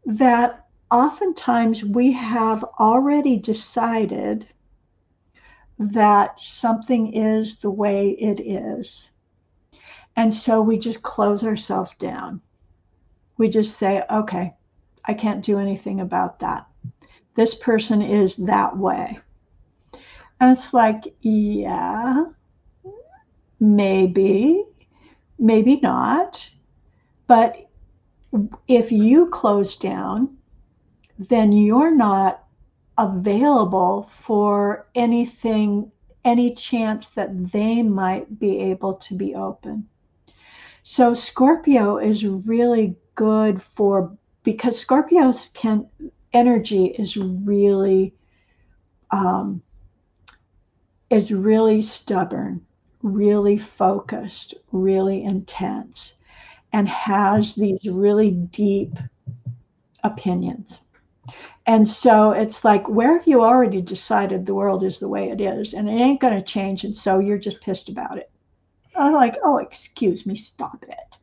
that oftentimes we have already decided that something is the way it is. And so we just close ourselves down. We just say, okay, I can't do anything about that. This person is that way. And it's like, yeah, maybe not. But if you close down, then you're not available for anything, any chance that they might be able to be open. So Scorpio is really good because Scorpio's energy is really stubborn, really focused, really intense, and has these really deep opinions. And so it's like, where have you already decided the world is the way it is and it ain't going to change, and so you're just pissed about it? I'm like, oh, excuse me, stop it.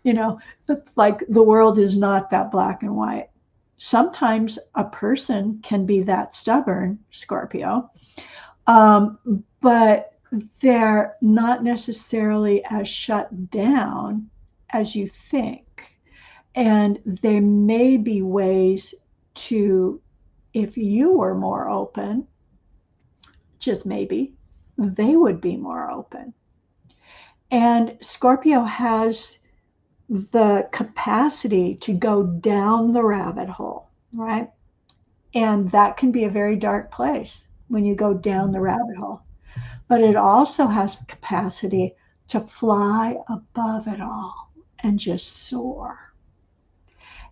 It's like the world is not that black and white. Sometimes a person can be that stubborn, Scorpio, but they're not necessarily as shut down as you think. And there may be ways to, if you were more open, just maybe, they would be more open. And Scorpio has the capacity to go down the rabbit hole, right? And that can be a very dark place when you go down the rabbit hole. But it also has the capacity to fly above it all and just soar.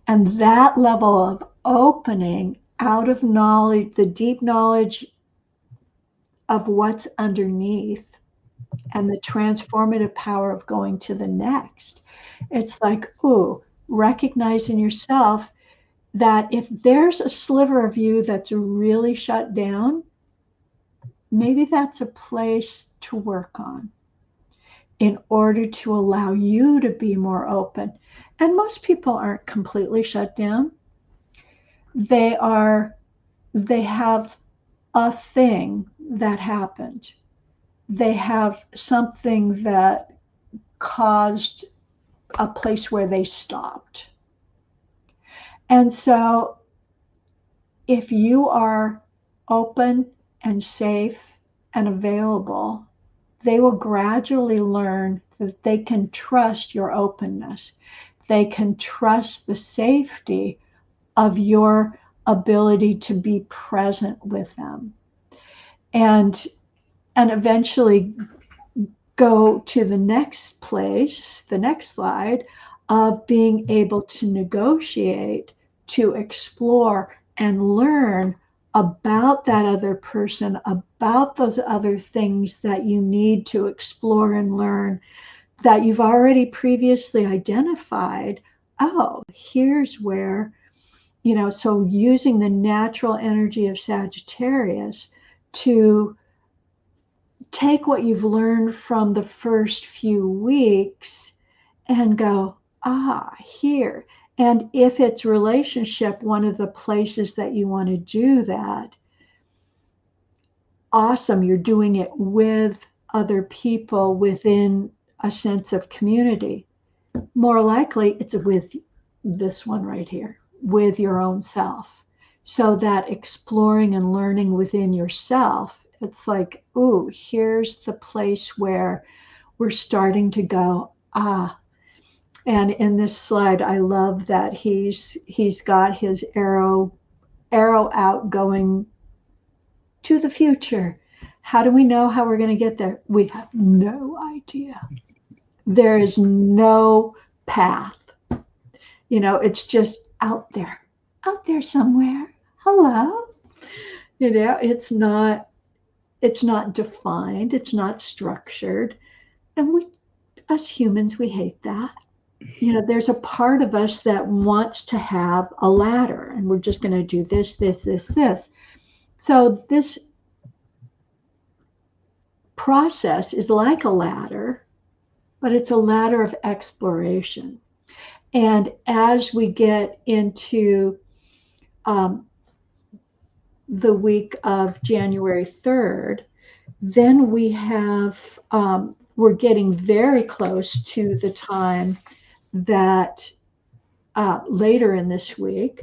And that level of opening out of knowledge, the deep knowledge of what's underneath and the transformative power of going to the next. It's like, ooh, recognizing yourself that if there's a sliver of you that's really shut down, maybe that's a place to work on in order to allow you to be more open. And most people aren't completely shut down. They have a thing that happened. They have something that caused a place where they stopped. And so if you are open and safe and available, they will gradually learn that they can trust your openness. They can trust the safety of your ability to be present with them. And eventually go to the next place, the next slide, of being able to negotiate, to explore and learn about that other person, about those other things that you need to explore and learn that you've already previously identified. Oh, here's where, so using the natural energy of Sagittarius to take what you've learned from the first few weeks and go, here. And if it's relationship, one of the places that you want to do that, awesome. You're doing it with other people within a sense of community. More likely, it's with this one right here, with your own self. So that exploring and learning within yourself, it's like, ooh, here's the place where we're starting to go, And in this slide, I love that he's got his arrow out going to the future. How do we know how we're going to get there? We have no idea. There is no path. It's just out there somewhere. Hello. It's not defined. It's not structured. And we, us humans, we hate that. There's a part of us that wants to have a ladder, and we're just going to do this, this, this, this. So this process is like a ladder, but it's a ladder of exploration. And as we get into the week of January 3rd, then we have, we're getting very close to the time that later in this week,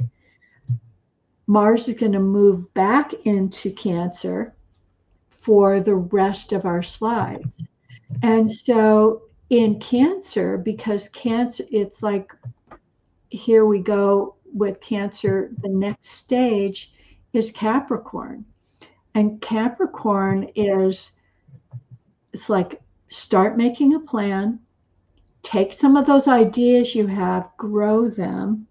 Mars is going to move back into Cancer for the rest of our slides. And so in Cancer, because Cancer, it's like, here we go with Cancer, the next stage is Capricorn. And Capricorn it's like, start making a plan, take some of those ideas you have, grow them,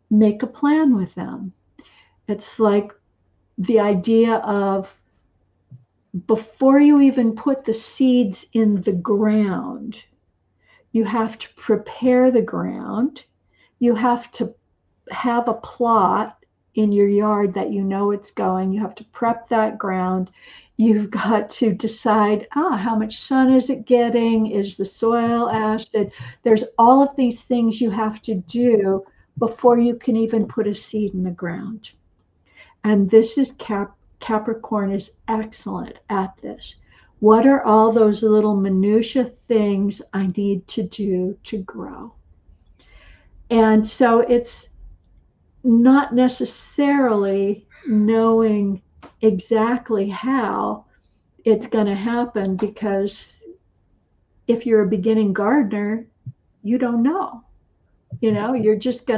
make a plan with them. It's like the idea of, before you even put the seeds in the ground, you have to prepare the ground. You have to have a plot in your yard that it's going. You have to prep that ground. You've got to decide, how much sun is it getting? Is the soil acid? There's all of these things you have to do before you can even put a seed in the ground. And this is Capricorn is excellent at this. What are all those little minutia things I need to do to grow? And so it's not necessarily knowing exactly how it's going to happen, because if you're a beginning gardener, you don't know. You're just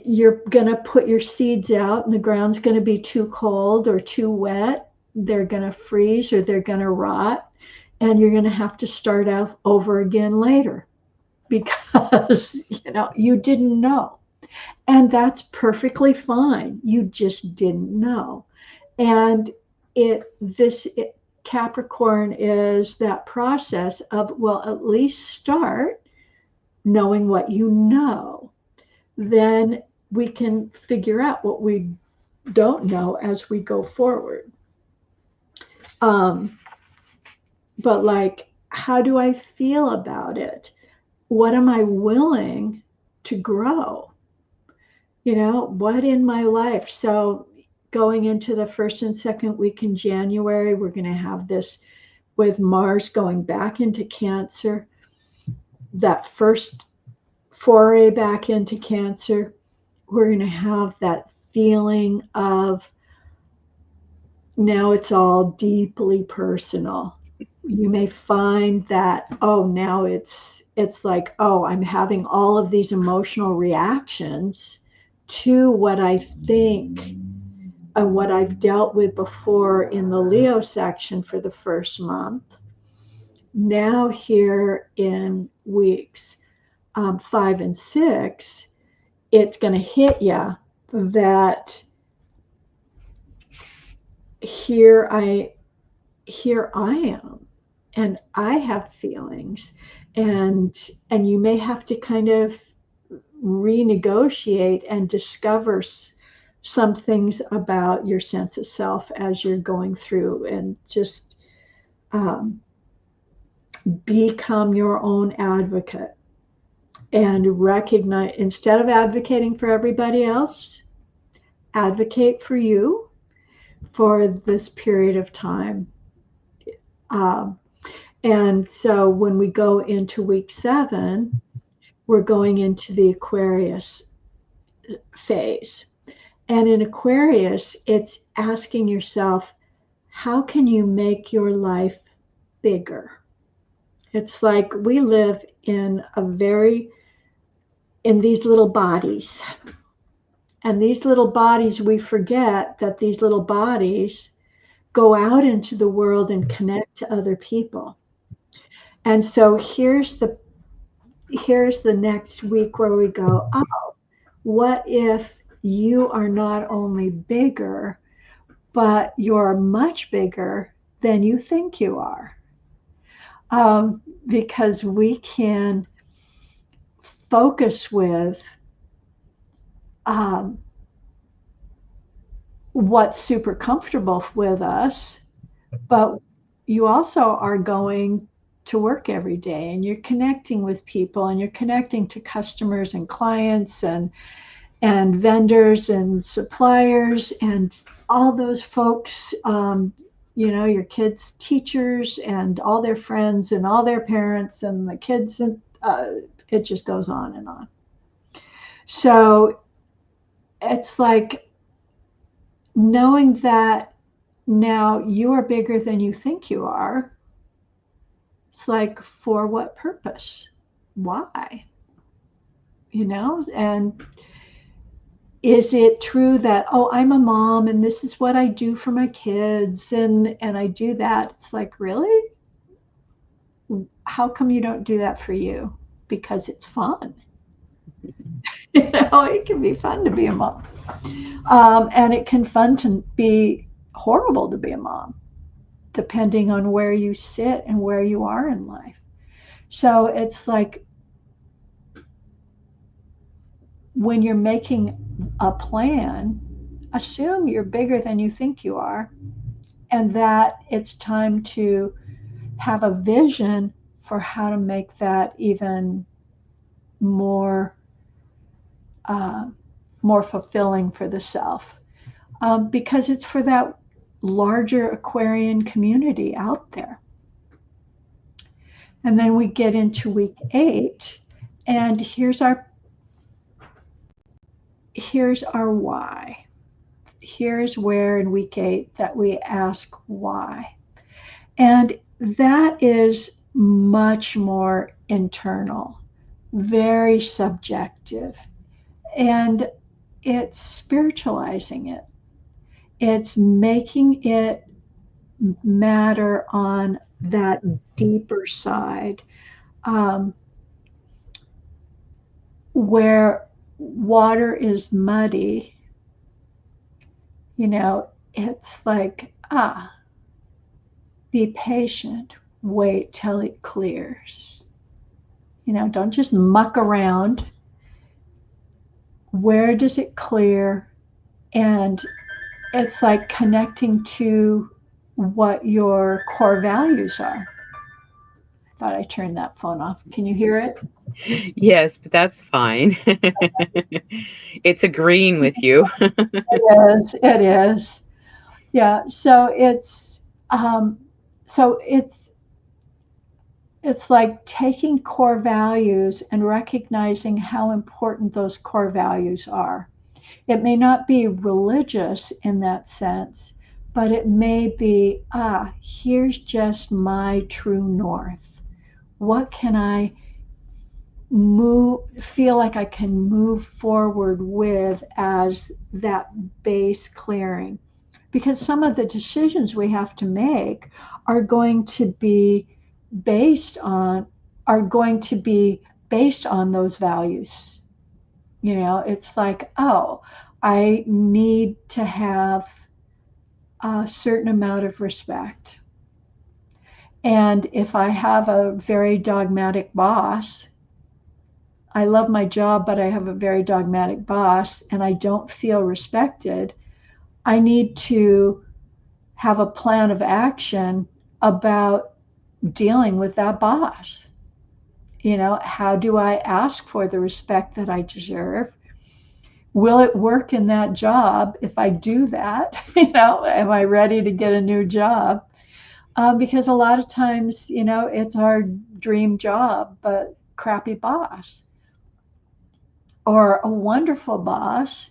you're gonna put your seeds out, and the ground's going to be too cold or too wet. They're going to freeze or they're going to rot, and you're going to have to start out over again later, because you didn't know. And that's perfectly fine. You just didn't know. And Capricorn is that process of, well, at least start knowing what you know. Then we can figure out what we don't know as we go forward. Um, but like, how do I feel about it? What am I willing to grow? What in my life? So going into the first and second week in January, we're going to have this with Mars going back into Cancer, that first foray back into Cancer. We're going to have that feeling of now it's all deeply personal. You may find that, oh, now it's like, oh, I'm having all of these emotional reactions to what I think and what I've dealt with before in the Leo section for the first month. Now, here in weeks 5 and 6, it's going to hit you that here I here I am, and I have feelings, and you may have to kind of renegotiate and discover some things about your sense of self as you're going through, and just um, become your own advocate and recognize, instead of advocating for everybody else, advocate for you for this period of time. Um, and so when we go into week 7, we're going into the Aquarius phase. And in Aquarius, it's asking yourself, how can you make your life bigger? It's like we live in these little bodies. And these little bodies, we forget that these little bodies go out into the world and connect to other people. And so here's the next week where we go, oh, what if you are not only bigger, but you're much bigger than you think you are? Because we can focus with um, what's super comfortable with us, but you also are going to work every day, and you're connecting with people, and you're connecting to customers and clients and vendors and suppliers and all those folks, your kids' teachers and all their friends and all their parents and the kids, and it just goes on and on. So it's like knowing that now you are bigger than you think you are. It's like, for what purpose? Why? And is it true that, oh, I'm a mom and this is what I do for my kids, and I do that? It's like, really? How come you don't do that for you? Because it's fun. It can be fun to be a mom. And it can fun to be horrible to be a mom, depending on where you sit and where you are in life. So it's like, when you're making a plan, assume you're bigger than you think you are, and that it's time to have a vision for how to make that even more more fulfilling for the self, because it's for that larger Aquarian community out there. And then we get into week 8, and here's our why. Here's where in week 8 that we ask why. And that is much more internal, very subjective. And it's spiritualizing it. It's making it matter on that deeper side, where water is muddy, it's like, be patient, wait till it clears. Don't just muck around. Where does it clear? And it's like connecting to what your core values are. I thought I turned that phone off. Can you hear it? Yes, but that's fine. It's agreeing with you. It is. It is. Yeah. Um, so it's like taking core values and recognizing how important those core values are. It may not be religious in that sense, but it may be, here's just my true north. What can I feel like I can move forward with as that base clearing? Because some of the decisions we have to make are going to be based on are going to be based on those values. It's like, oh, I need to have a certain amount of respect. And if I have a very dogmatic boss, I love my job, but I have a very dogmatic boss and I don't feel respected, I need to have a plan of action about dealing with that boss. How do I ask for the respect that I deserve? Will it work in that job if I do that? Am I ready to get a new job? Because a lot of times, it's our dream job, but crappy boss, or a wonderful boss,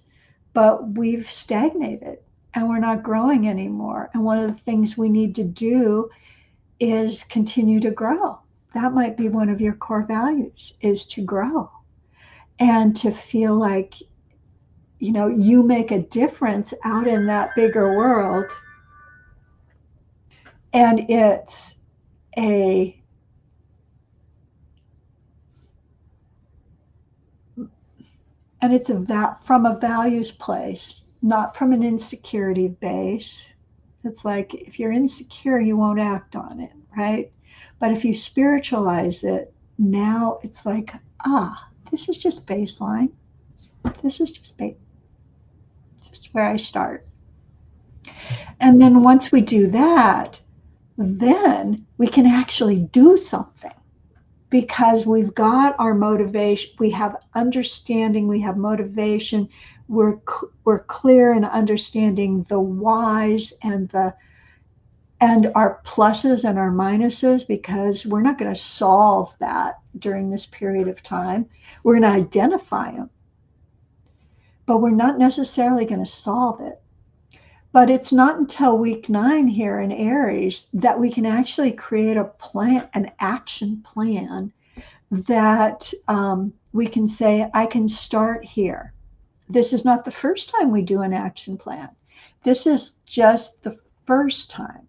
but we've stagnated and we're not growing anymore. And one of the things we need to do is continue to grow. That might be one of your core values, is to grow and to feel like, you make a difference out in that bigger world. And a from a values place, not from an insecurity base. It's like, if you're insecure, you won't act on it, right? But if you spiritualize it, now it's like, this is just baseline. This is just where I start. And then once we do that, then we can actually do something, because we've got our motivation, we have understanding, we have motivation, we're clear in understanding the whys and our pluses and our minuses, because we're not going to solve that during this period of time. We're going to identify them, but we're not necessarily going to solve it. But it's not until week 9 here in Aries that we can actually create a plan, an action plan, that we can say, I can start here. This is not the first time we do an action plan. This is just the first time.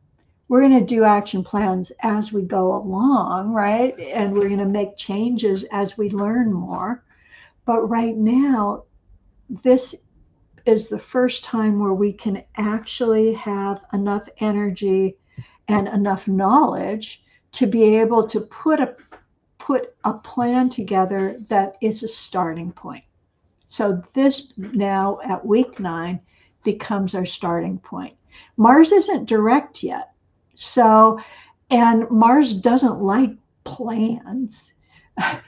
We're going to do action plans as we go along, right? And we're going to make changes as we learn more. But right now, this is the first time where we can actually have enough energy and enough knowledge to be able to put a plan together that is a starting point. So this now at week 9 becomes our starting point. Mars isn't direct yet. So, and Mars doesn't like plans.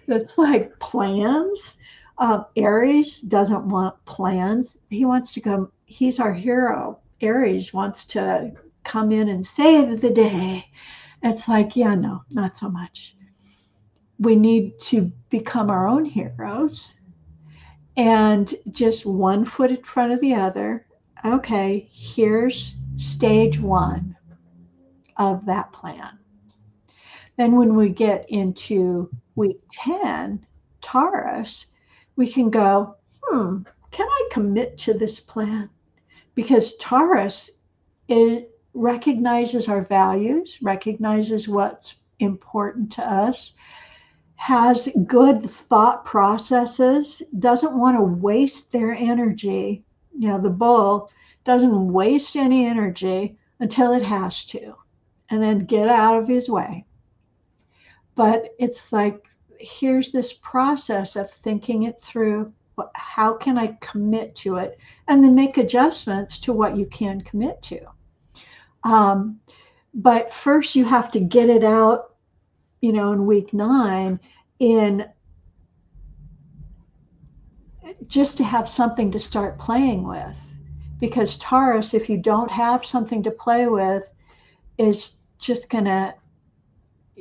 It's like plans. Aries doesn't want plans. He wants to come. He's our hero. Aries wants to come in and save the day. It's like, yeah, no, not so much. We need to become our own heroes, and just one foot in front of the other. Okay, here's stage 1 of that plan. Then when we get into week 10, Taurus, we can go, can I commit to this plan? Because Taurus, it recognizes our values, recognizes what's important to us, has good thought processes, doesn't want to waste their energy. The bull doesn't waste any energy until it has to, and then get out of his way. But it's like, here's this process of thinking it through. How can I commit to it? And then make adjustments to what you can commit to. But first, you have to get it out, in week 9, in just to have something to start playing with. Because Taurus, if you don't have something to play with, is just going to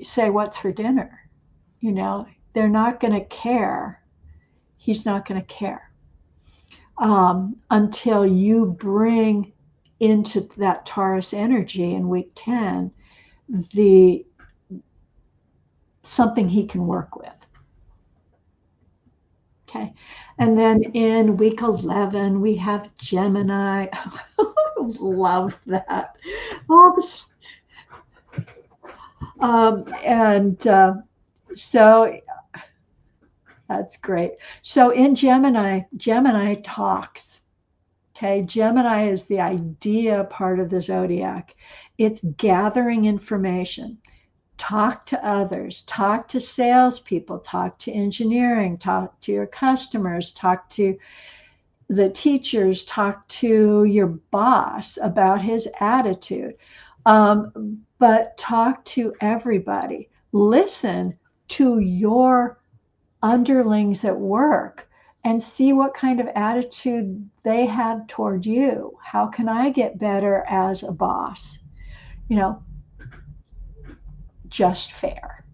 say, what's for dinner? They're not going to care. He's not going to care until you bring into that Taurus energy in week 10 the something he can work with. Okay. And then in week 11, we have Gemini. Love that. All this. So that's great. So in Gemini talks. Okay. Gemini is the idea part of the zodiac. It's gathering information. Talk to others, talk to salespeople, talk to engineering, talk to your customers, talk to the teachers, talk to your boss about his attitude. But talk to everybody. Listen to your underlings at work and see what kind of attitude they have toward you. How can I get better as a boss? Just fair,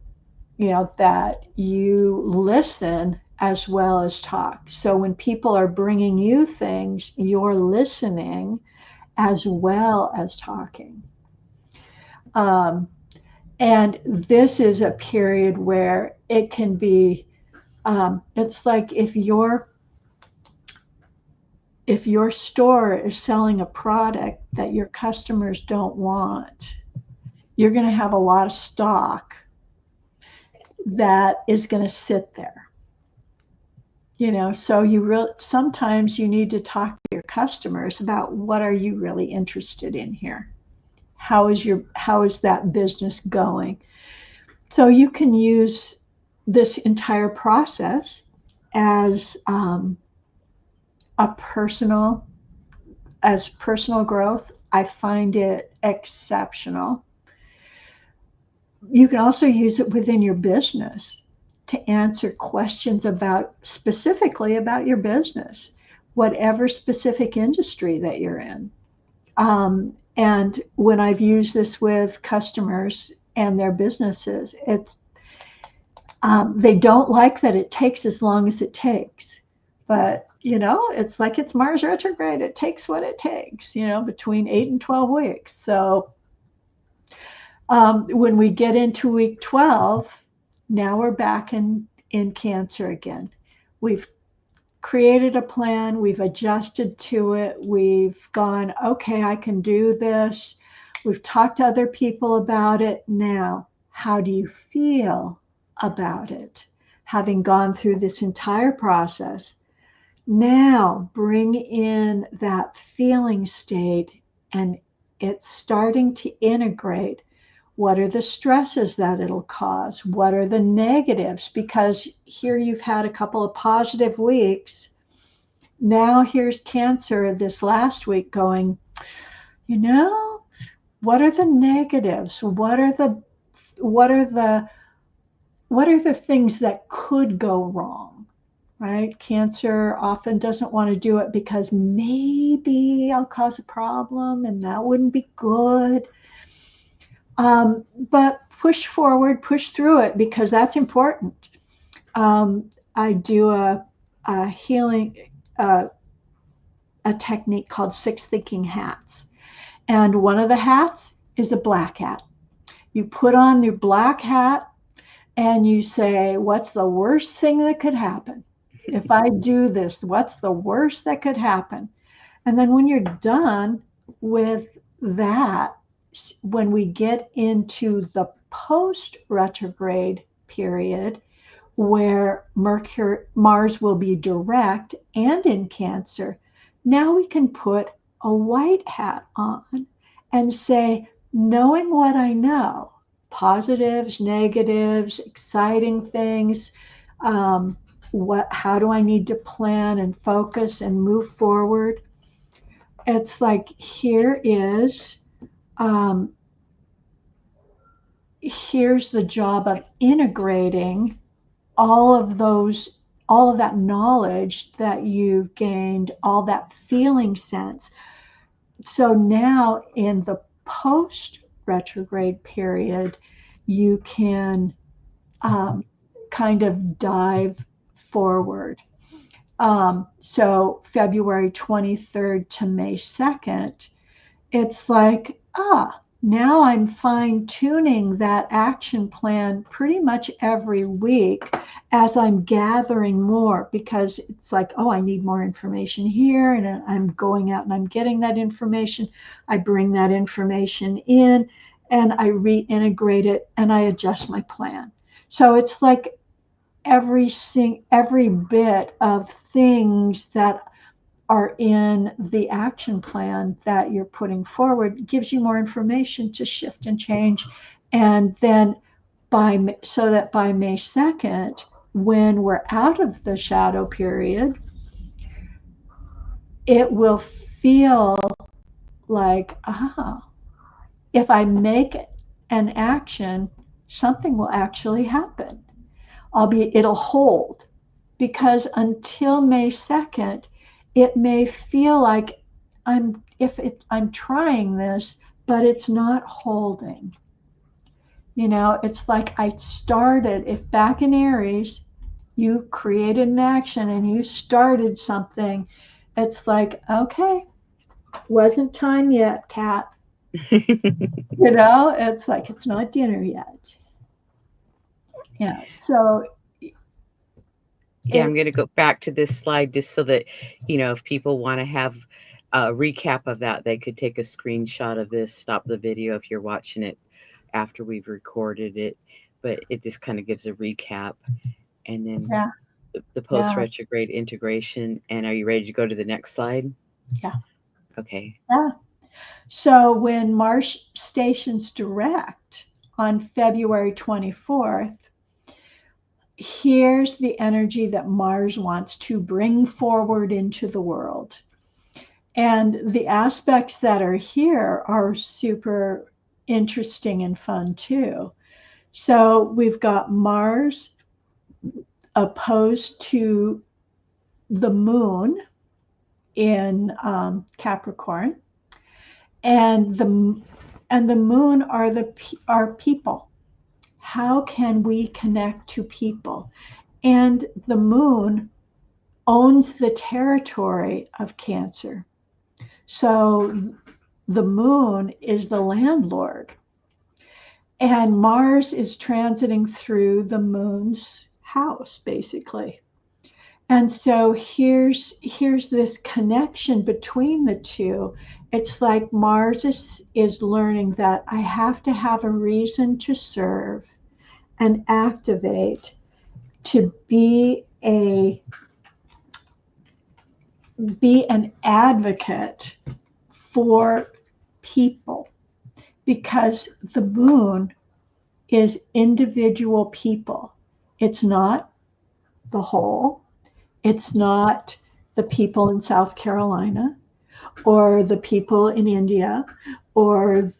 that you listen as well as talk. So when people are bringing you things, you're listening as well as talking. And this is a period where it can be, it's like if your store is selling a product that your customers don't want, you're going to have a lot of stock that is going to sit there. So sometimes you need to talk to your customers about, what are you really interested in here? How is that business going? So you can use this entire process as personal growth. I find it exceptional. You can also use it within your business to answer questions specifically about your business, whatever specific industry that you're in. And when I've used this with customers and their businesses, they don't like that it takes as long as it takes. But, it's like it's Mars retrograde. It takes what it takes, between 8 and 12 weeks. So when we get into week 12, now we're back in Cancer again. We've created a plan. We've adjusted to it. We've gone, okay, I can do this. We've talked to other people about it. Now, how do you feel about it? Having gone through this entire process, now bring in that feeling state, and it's starting to integrate. What are the stresses that it'll cause? What are the negatives? Because here you've had a couple of positive weeks. Now here's Cancer this last week going, what are the negatives? What are the things that could go wrong? Right? Cancer often doesn't want to do it because maybe I'll cause a problem and that wouldn't be good. But push forward, push through it, because that's important. I do a healing, a technique called 6 thinking hats. And one of the hats is a black hat. You put on your black hat and you say, what's the worst thing that could happen? If I do this, what's the worst that could happen? And then when you're done with that, when we get into the post retrograde period, where Mars will be direct and in Cancer, now we can put a white hat on and say, knowing what I know, positives, negatives, exciting things, how do I need to plan and focus and move forward? It's like, um, here's the job of integrating all of those, all of that knowledge that you've gained, all that feeling sense. So now in the post retrograde period, you can kind of dive forward. So February 23rd to May 2nd, it's like, now I'm fine tuning that action plan pretty much every week as I'm gathering more, because it's like, oh, I need more information here, and I'm going out and I'm getting that information. I bring that information in and I reintegrate it and I adjust my plan. So it's like every bit of things that are in the action plan that you're putting forward gives you more information to shift and change. And then so that by May 2nd, when we're out of the shadow period, it will feel like, if I make an action, something will actually happen. It'll hold, because until May 2nd, it may feel like I'm trying this, but it's not holding. It's like I started, if back in Aries, you created an action and you started something, it's like, okay, wasn't time yet, Kat. It's like, it's not dinner yet. Yeah. So Yeah, I'm going to go back to this slide just so that, if people want to have a recap of that, they could take a screenshot of this, stop the video if you're watching it after we've recorded it. But it just kind of gives a recap. And then the post-retrograde integration. And are you ready to go to the next slide? Yeah. Okay. Yeah. So when Mars stations direct on February 24th, here's the energy that Mars wants to bring forward into the world. And the aspects that are here are super interesting and fun too. So we've got Mars opposed to the moon in Capricorn, and the moon are people. How can we connect to people? And the moon owns the territory of Cancer. So the moon is the landlord. And Mars is transiting through the moon's house, basically. And so here's this connection between the two. It's like Mars is learning that I have to have a reason to serve and activate, to be an advocate for people, because the moon is individual people. It's not the whole. It's not the people in South Carolina or the people in India or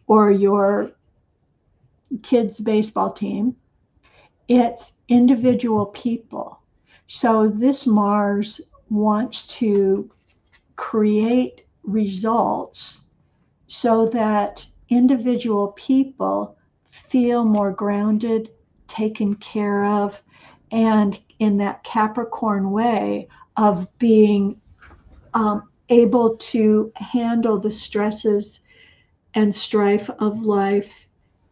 or your kids' baseball team. It's individual people. So this Mars wants to create results so that individual people feel more grounded, taken care of, and in that Capricorn way of being able to handle the stresses and strife of life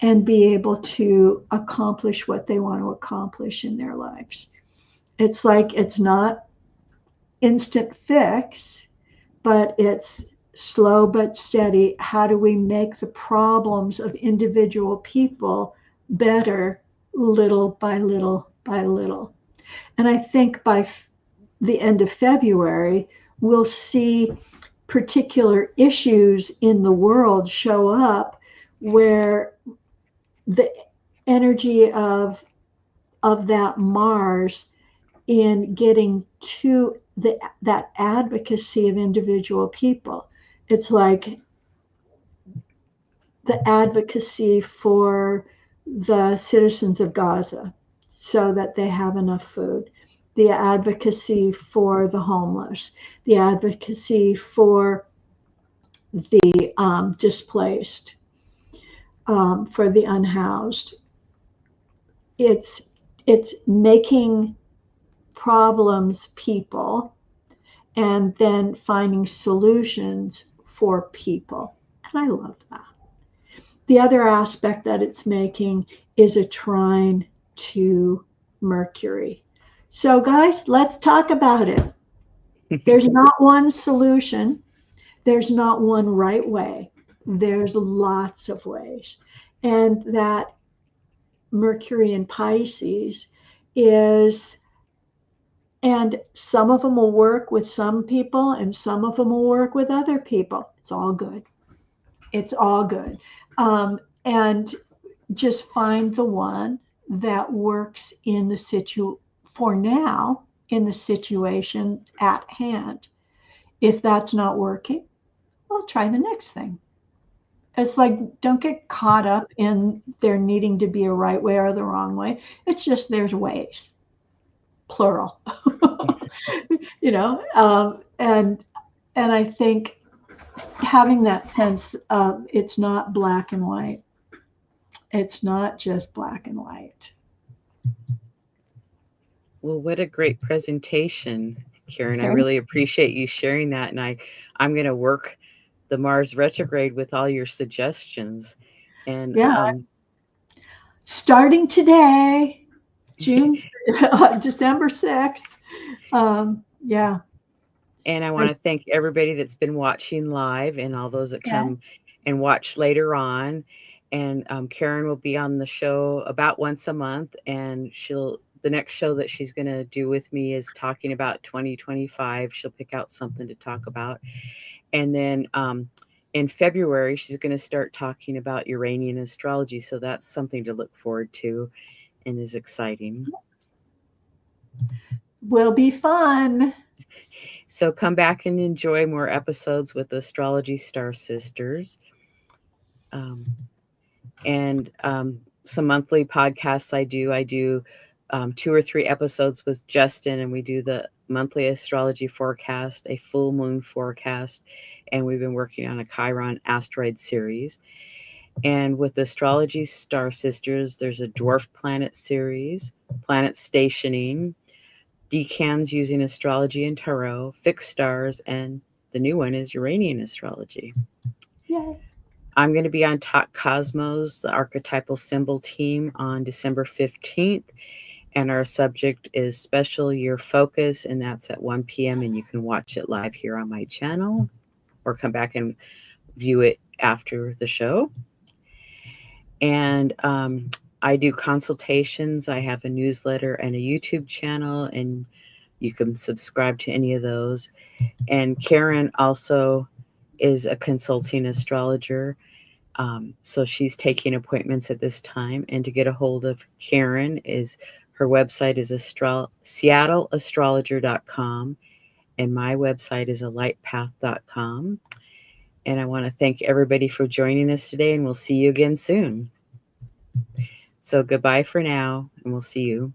and be able to accomplish what they want to accomplish in their lives. It's like, it's not instant fix, but it's slow but steady. How do we make the problems of individual people better little by little by little. And I think by the end of February, we'll see particular issues in the world show up where the energy of that Mars in getting to that advocacy of individual people. It's like the advocacy for the citizens of Gaza so that they have enough food, the advocacy for the homeless, the advocacy for the displaced, for the unhoused. It's it's making problems people and then finding solutions for people. And I love that. The other aspect that it's making is a trine to Mercury. So, guys, let's talk about it. There's not one solution, there's not one right way, there's lots of ways. And that Mercury in Pisces is, and some of them will work with some people and some of them will work with other people. It's all good. It's all good. And just find the one that works in the for now in the situation at hand. If that's not working, well, try the next thing. It's like, don't get caught up in there needing to be a right way or the wrong way. It's just there's ways, plural. And I think having that sense of it's not black and white. It's not just black and white. Well, what a great presentation, Karen. I Okay. really appreciate you sharing that. And I'm going to work the Mars retrograde with all your suggestions. And Yeah. Starting today, June, December 6th. Yeah. and I want to thank everybody that's been watching live and all those that Yeah. come and watch later on. And Karen will be on the show about once a month, and the next show that she's going to do with me is talking about 2025. She'll pick out something to talk about. And then in February, she's going to start talking about Uranian astrology. So that's something to look forward to and is exciting. Will be fun. So come back and enjoy more episodes with Astrology Star Sisters. Um, and some monthly podcasts I do. I do 2 or 3 episodes with Justin, and we do the monthly astrology forecast, a full moon forecast, and we've been working on a Chiron asteroid series. And with Astrology Star Sisters, there's a dwarf planet series, planet stationing, decans using astrology and tarot, fixed stars, and the new one is Uranian astrology. Yay. I'm going to be on Talk Cosmos, the archetypal symbol team, on December 15th. And our subject is Special Year Focus, and that's at 1 p.m. And you can watch it live here on my channel or come back and view it after the show. And I do consultations. I have a newsletter and a YouTube channel, and you can subscribe to any of those. And Karen also is a consulting astrologer. So she's taking appointments at this time. And to get a hold of Karen, her website is seattleastrologer.com, and my website is alightpath.com. And I want to thank everybody for joining us today, and we'll see you again soon. So goodbye for now, and we'll see you.